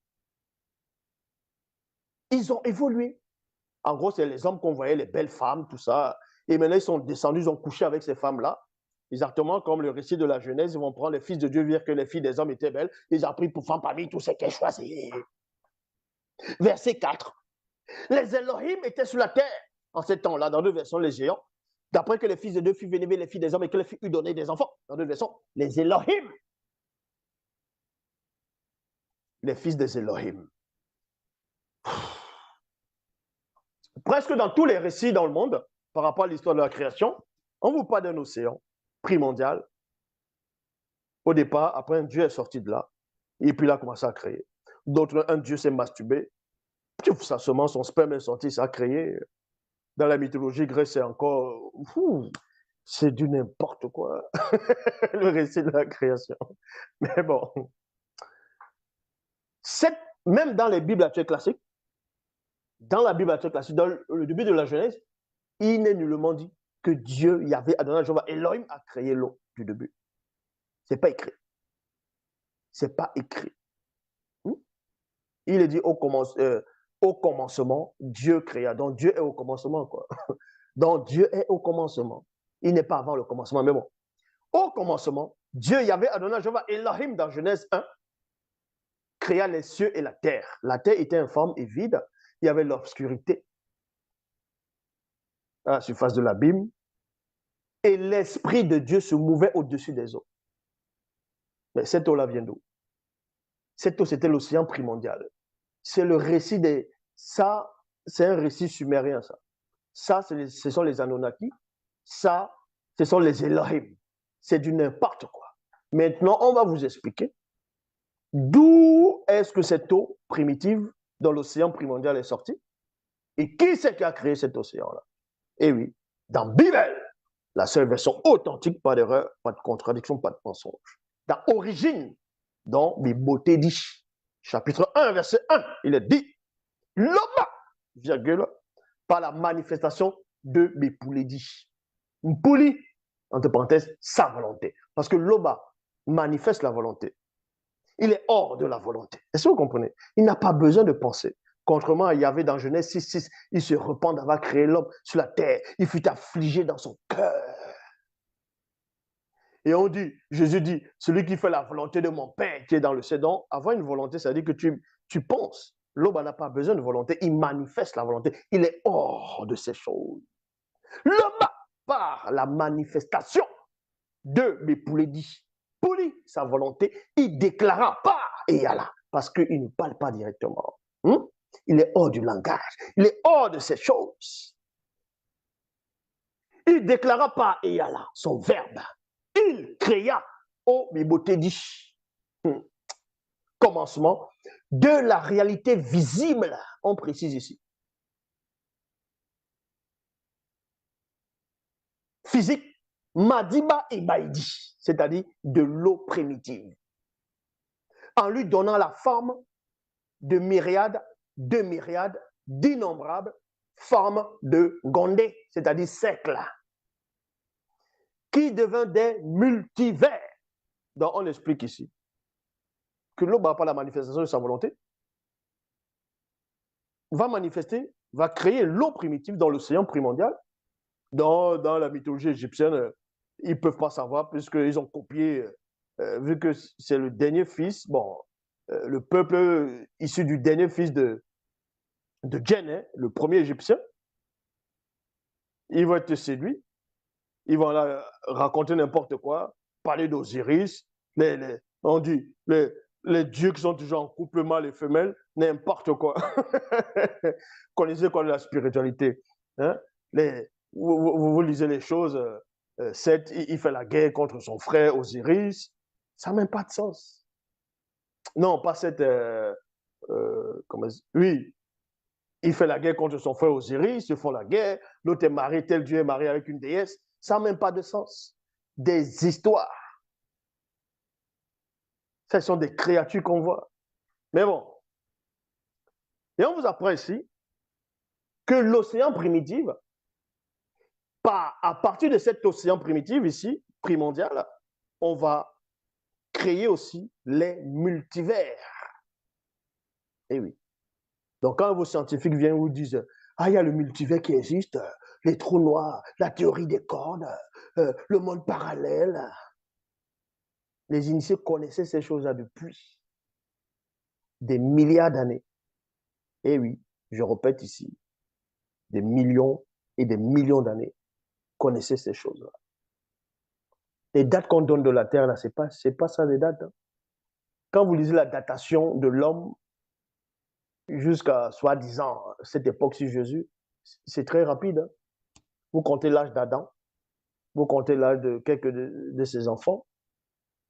Ils ont évolué. En gros, c'est les hommes qu'on voyait, les belles femmes, tout ça. Et maintenant, ils sont descendus, ils ont couché avec ces femmes-là. Exactement comme le récit de la Genèse, ils vont prendre les fils de Dieu, dire que les filles des hommes étaient belles. Ils ont pris pour femmes parmi tous ces qu'elles choisissent. Verset 4. Les Elohim étaient sur la terre en ces temps-là, dans deux versets, les géants. D'après que les fils de Dieu furent vénérer les filles des hommes et que les filles eurent donné des enfants. Dans deux versets, les Elohim. Les fils des Elohim. Presque dans tous les récits dans le monde, par rapport à l'histoire de la création, on vous parle d'un océan primordial. Au départ, après, un Dieu est sorti de là. Et puis, il a commencé à créer. D'autres, un Dieu s'est masturbé. Sa semence, son sperme est sorti, ça a créé. Dans la mythologie grecque, c'est encore... c'est du n'importe quoi. Le récit de la création. Mais bon. Même dans les Bibles actuelles classiques, dans la Bible actuelle classique, dans le début de la Genèse, il n'est nullement dit que Dieu, Yahvé, Adonai, Jéhovah, Elohim a créé l'eau du début. Ce n'est pas écrit. Ce n'est pas écrit. Il est dit au commencement, Dieu créa. Donc Dieu est au commencement, quoi. Donc Dieu est au commencement. Il n'est pas avant le commencement, mais bon. Au commencement, Dieu, Yahvé, Adonai, Jéhovah, Elohim, dans Genèse 1, créa les cieux et la terre. La terre était informe et vide. Il y avait l'obscurité à la surface de l'abîme. Et l'Esprit de Dieu se mouvait au-dessus des eaux. Mais cette eau-là vient d'où? Cette eau, c'était l'océan primordial. C'est le récit des... Ça, c'est un récit sumérien, ça. Ça, ce sont les Anunnaki. Ça, ce sont les Elohim. C'est du n'importe quoi. Maintenant, on va vous expliquer d'où est-ce que cette eau primitive dans l'océan primordial est sortie et qui c'est qui a créé cet océan-là. Eh oui, dans Bible, la seule version authentique, pas d'erreur, pas de contradiction, pas de mensonge. Dans Origine, dans Bibotedi, chapitre 1, verset 1, il est dit l'homme, virgule, par la manifestation de Bipoulédi. Mpouli, entre parenthèses, sa volonté. Parce que l'Oba manifeste la volonté. Il est hors de la volonté. Est-ce que vous comprenez? Il n'a pas besoin de penser. Contrairement à Yahvé dans Genèse 6, il se repent d'avoir créé l'homme sur la terre. Il fut affligé dans son cœur. Et on dit, Jésus dit, celui qui fait la volonté de mon Père qui est dans le ciel. Donc, avoir une volonté, ça veut dire que tu penses. L'homme n'a pas besoin de volonté, il manifeste la volonté. Il est hors de ces choses. L'homme, par la manifestation de mes poulets dit, pouli sa volonté, il déclara pas et Allah, parce qu'il ne parle pas directement. Il est hors du langage, il est hors de ces choses. Il déclara pas et Allah, son verbe. Il créa au Bibotedi. Commencement de la réalité visible, on précise ici. Physique, Madiba et Baïdi, c'est-à-dire de l'eau primitive. En lui donnant la forme de myriades, d'innombrables formes de Gondé, c'est-à-dire cercles, qui devint des multivers. Donc, on explique ici que l'eau n'a pas la manifestation de sa volonté, va manifester, va créer l'eau primitive dans l'océan primordial. Dans la mythologie égyptienne, ils ne peuvent pas savoir puisqu'ils ont copié, vu que c'est le dernier fils, bon, le peuple issu du dernier fils de Djenné, le premier égyptien, ils vont être séduits, ils vont là raconter n'importe quoi, parler d'Osiris, on dit les dieux qui sont toujours en couple mâle et femelle, n'importe quoi. Connaissez quoi de la spiritualité, hein? Vous lisez les choses, Seth, il fait la guerre contre son frère Osiris, ça n'a même pas de sens. Non, pas Seth, oui, il fait la guerre contre son frère Osiris, ils font la guerre, l'autre est marié, tel Dieu est marié avec une déesse, ça n'a même pas de sens. Des histoires. Ce sont des créatures qu'on voit. Mais bon. Et on vous apprend ici que l'océan primitif, à partir de cet océan primitif ici, primordial, on va créer aussi les multivers. Eh oui. Donc, quand vos scientifiques viennent vous disent ah, il y a le multivers qui existe, les trous noirs, la théorie des cordes, le monde parallèle. Les initiés connaissaient ces choses-là depuis des milliards d'années. Et oui, je répète ici, des millions et des millions d'années connaissaient ces choses-là. Les dates qu'on donne de la Terre, là, c'est pas ça les dates. Hein. Quand vous lisez la datation de l'homme jusqu'à soi-disant cette époque sur Jésus, c'est très rapide. Hein. Vous comptez l'âge d'Adam, vous comptez l'âge de quelques de ses enfants,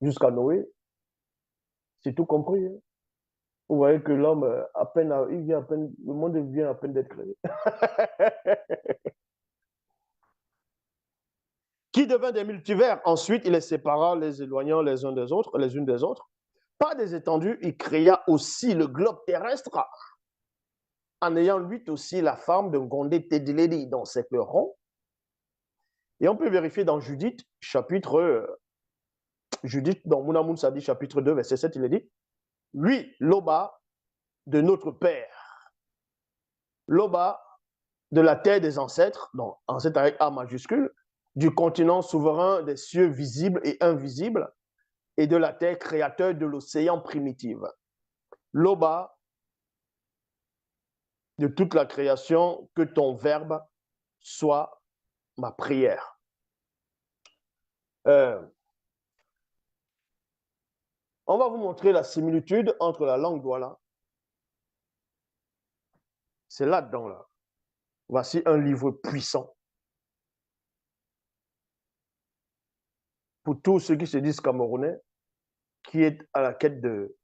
jusqu'à Noé, c'est tout compris. Hein. Vous voyez que l'homme, le monde vient à peine d'être créé. Qui devint des multivers. Ensuite, il les sépara, les éloignant les uns des autres, les unes des autres. Par des étendues, il créa aussi le globe terrestre, en ayant lui aussi la forme d'un Gondé Tediledi dans ses rond. Et on peut vérifier dans Judith, dans Mounamoun Sadi, chapitre 2, verset 7, il est dit, lui, l'Oba de notre Père, l'Oba de la terre des ancêtres, donc ancêtre avec A majuscule, du continent souverain des cieux visibles et invisibles, et de la terre créateur de l'océan primitive. L'Oba de toute la création, que ton verbe soit ma prière. On va vous montrer la similitude entre la langue douala. C'est là-dedans, là. Voici un livre puissant. Pour tous ceux qui se disent camerounais, qui est à la quête de...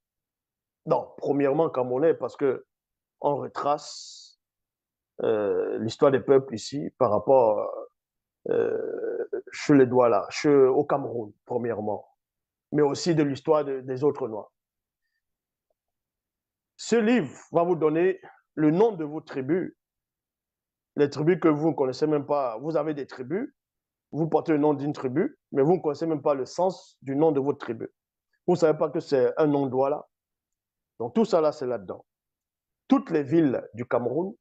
Non, premièrement camerounais, parce que on retrace l'histoire des peuples ici par rapport chez les Douala, au Cameroun, premièrement, mais aussi de l'histoire des autres Noirs. Ce livre va vous donner le nom de vos tribus, les tribus que vous ne connaissez même pas. Vous avez des tribus, vous portez le nom d'une tribu, mais vous ne connaissez même pas le sens du nom de votre tribu. Vous ne savez pas que c'est un nom Douala. Donc tout ça là, c'est là-dedans. Toutes les villes du Cameroun,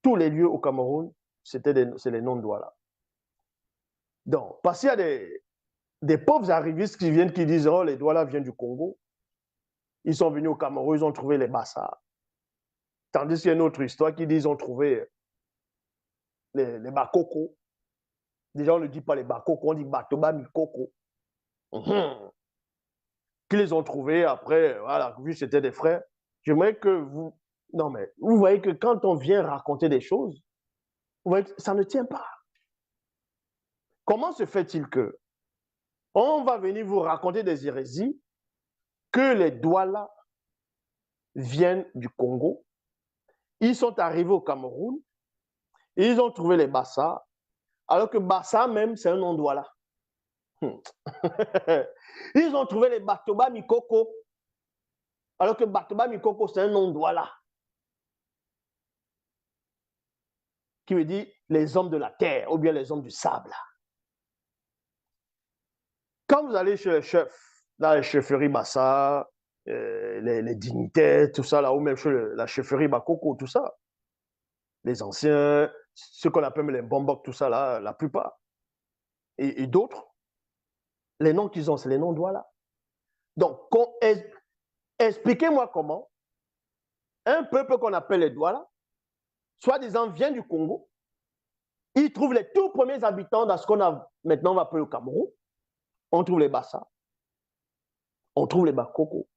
tous les lieux au Cameroun, c'est les noms Douala. Donc, parce qu'il y a des pauvres arrivistes qui viennent, qui disent, oh, les Douala viennent du Congo. Ils sont venus au Cameroun, ils ont trouvé les Bassa. Tandis qu'il y a une autre histoire qui dit, ils ont trouvé les Bakoko. Déjà, on ne dit pas les Bakoko, on dit Batoba Mikoko. Qui les ont trouvés après, voilà, vu que c'était des frères. J'aimerais que vous... Non, mais vous voyez que quand on vient raconter des choses, vous voyez que ça ne tient pas. Comment se fait-il que on va venir vous raconter des hérésies, que les Douala viennent du Congo, ils sont arrivés au Cameroun, ils ont trouvé les Bassa, alors que Bassa même, c'est un nom Douala. Ils ont trouvé les Batoba Mikoko, alors que Batoba Mikoko, c'est un nom Douala, qui veut dire les hommes de la terre, ou bien les hommes du sable. Quand vous allez chez les chefs, dans les chefferies Bassa, les dignitaires, tout ça, là, ou même chez la chefferie Bakoko, tout ça, les anciens, ceux qu'on appelle les bombok, tout ça, là, la plupart, et d'autres, les noms qu'ils ont, c'est les noms Douala. Donc, expliquez-moi comment un peuple qu'on appelle les Douala, soi-disant vient du Congo, ils trouvent les tout premiers habitants dans ce qu'on a maintenant on va appeler le Cameroun, on trouve les Bassa, on trouve les Bakoko.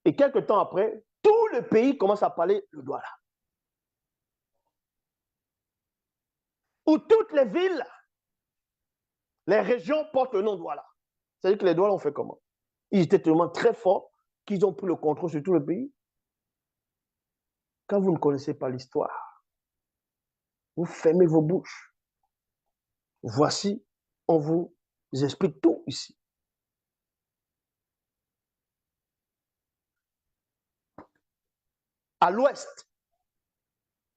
Et quelques temps après, tout le pays commence à parler le Douala. Où toutes les villes, les régions portent le nom Douala. C'est-à-dire que les Douala ont fait comment? Ils étaient tellement très forts qu'ils ont pris le contrôle sur tout le pays. Quand vous ne connaissez pas l'histoire, vous fermez vos bouches. Voici, on vous explique tout ici. À l'ouest,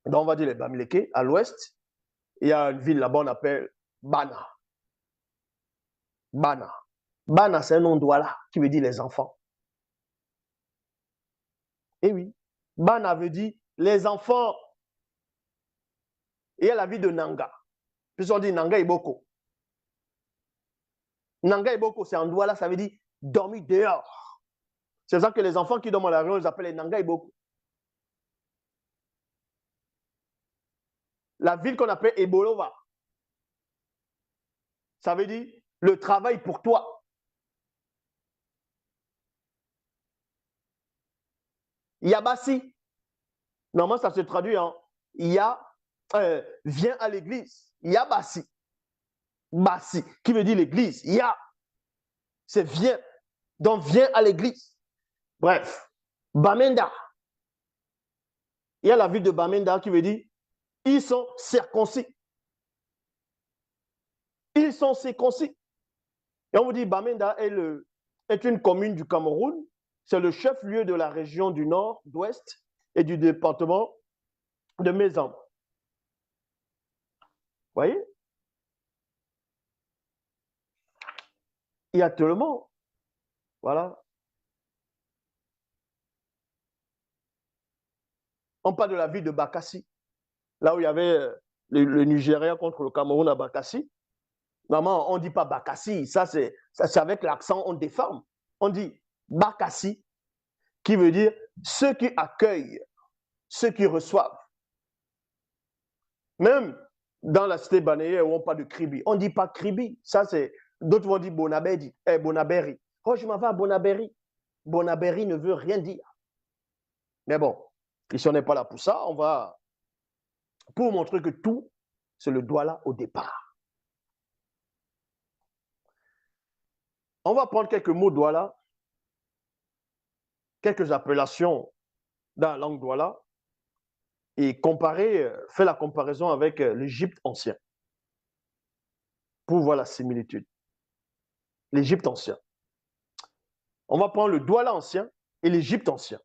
on va dire les Bamileke, à l'ouest, il y a une ville là-bas, on appelle Bana. Bana. Bana, c'est un nom Douala qui veut dire les enfants. Eh oui, Bana veut dire les enfants. Et il y a la ville de Nanga. Puis on dit Nanga Iboko. Nanga Iboko, c'est en Douala, ça veut dire dormir dehors. C'est ça que les enfants qui dorment à la rue, ils appellent les Nanga Iboko. La ville qu'on appelle Ebolova, ça veut dire le travail pour toi. Yabasi, normalement ça se traduit en viens à l'église. Yabasi. Bassi, qui veut dire l'église. Ya, c'est viens. Donc viens à l'église. Bref, Bamenda. Il y a la ville de Bamenda qui veut dire ils sont circoncis. Ils sont circoncis. Et on vous dit Bamenda est une commune du Cameroun. C'est le chef-lieu de la région du nord, d'ouest et du département de Mézan. Vous voyez? Il y a tellement. Voilà. On parle de la ville de Bakassi, là où il y avait le Nigeria contre le Cameroun à Bakassi. Normalement, on ne dit pas Bakassi, ça c'est avec l'accent, on déforme. On dit Bakassi, qui veut dire ceux qui accueillent, ceux qui reçoivent. Même dans la cité banéenne où on parle de Kribi, on ne dit pas Kribi, ça c'est, d'autres vont dire Bonaberi. Bonaberi. Oh, je m'en vais à Bonaberi. Bonaberi ne veut rien dire. Mais bon, si on n'est pas là pour ça, on va, pour montrer que tout, c'est le Douala au départ. On va prendre quelques mots Douala, quelques appellations dans la langue Douala et comparer, faire la comparaison avec l'Égypte ancien pour voir la similitude. L'Égypte ancien. On va prendre le Douala ancien et l'Égypte ancien.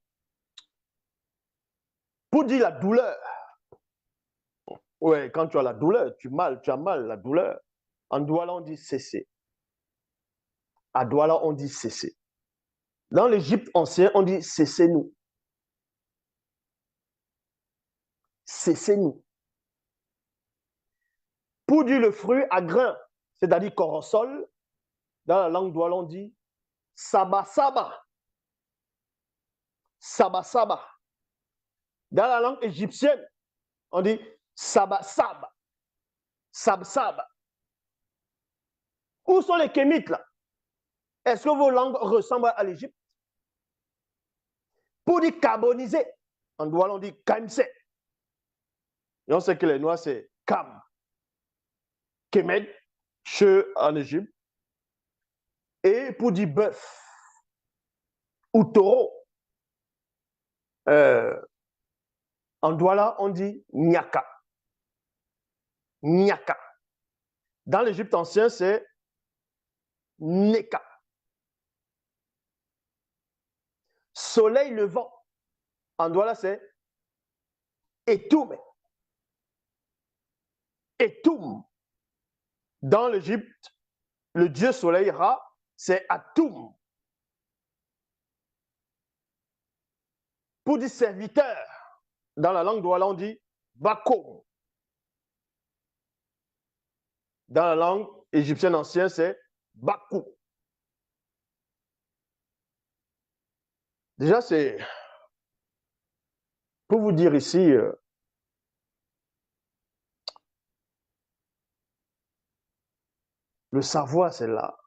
Pour dire la douleur. Ouais, quand tu as la douleur, tu as mal, la douleur. En Douala, on dit cesser. À Douala, on dit cesser. Dans l'Égypte ancien, on dit cessez-nous. Cessez-nous. Pour dire le fruit à grain, c'est-à-dire corosol, Dans la langue douala, on dit Saba Saba. Saba Saba. Dans la langue égyptienne, on dit Saba Saba. Sab Saba. Où sont les Kémites là? Est-ce que vos langues ressemblent à l'Égypte? Pour dire carboniser, en douala, on dit Kamse. Et on sait que les Noirs, c'est Kam. Kemed, Che en Égypte. Et pour dire bœuf ou taureau, en douala, on dit Nyaka. Nyaka. Dans l'Égypte ancien, c'est Neka. Soleil levant, en douala, c'est Etume. Etum. Dans l'Égypte, le dieu soleil Ra, c'est Atum. Pour dire serviteur, dans la langue douala, on dit Bakom. Dans la langue égyptienne ancienne, c'est Bakou. Déjà, c'est pour vous dire ici, le savoir, c'est là.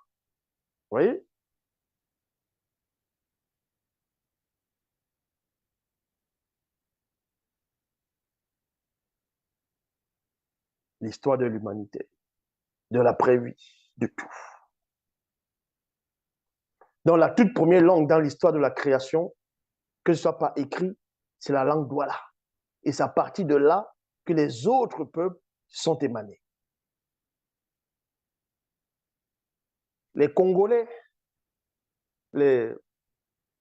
Vous voyez? L'histoire de l'humanité, de l'après-vie, de tout. Donc, la toute première langue dans l'histoire de la création, que ce soit pas écrit, c'est la langue douala. Et c'est à partir de là que les autres peuples sont émanés. Les Congolais,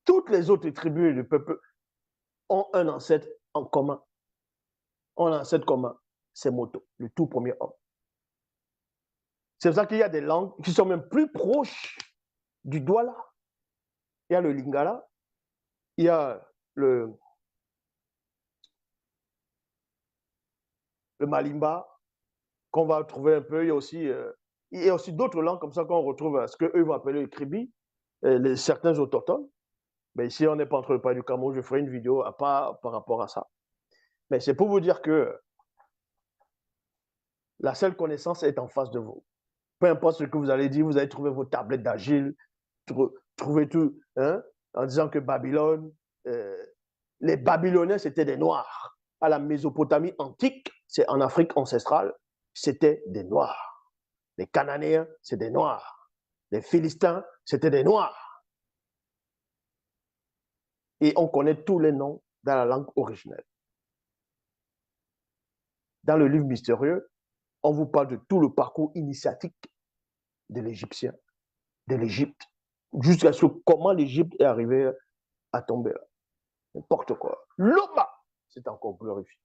toutes les autres tribus du peuple ont un ancêtre en commun. Ont un ancêtre commun, c'est Moto, le tout premier homme. C'est pour ça qu'il y a des langues qui sont même plus proches du douala. Il y a le lingala, il y a le malimba, qu'on va trouver un peu. Il y a aussi d'autres langues comme ça qu'on retrouve, ce qu'eux vont appeler le kribi, certains autochtones. Mais ici, on n'est pas entre le pays du Cameroun, je ferai une vidéo à part par rapport à ça. Mais c'est pour vous dire que la seule connaissance est en face de vous. Peu importe ce que vous allez dire, vous allez trouver vos tablettes d'Agile, trouver tout, hein, en disant que Babylone, les Babyloniens, c'était des Noirs. À la Mésopotamie antique, c'est en Afrique ancestrale, c'était des Noirs. Les Cananéens, c'est des Noirs. Les Philistins, c'était des Noirs. Et on connaît tous les noms dans la langue originelle. Dans le livre mystérieux, on vous parle de tout le parcours initiatique de l'Égyptien, de l'Égypte, jusqu'à ce comment l'Égypte est arrivée à tomber là. N'importe quoi. L'Oba, c'est encore glorifié.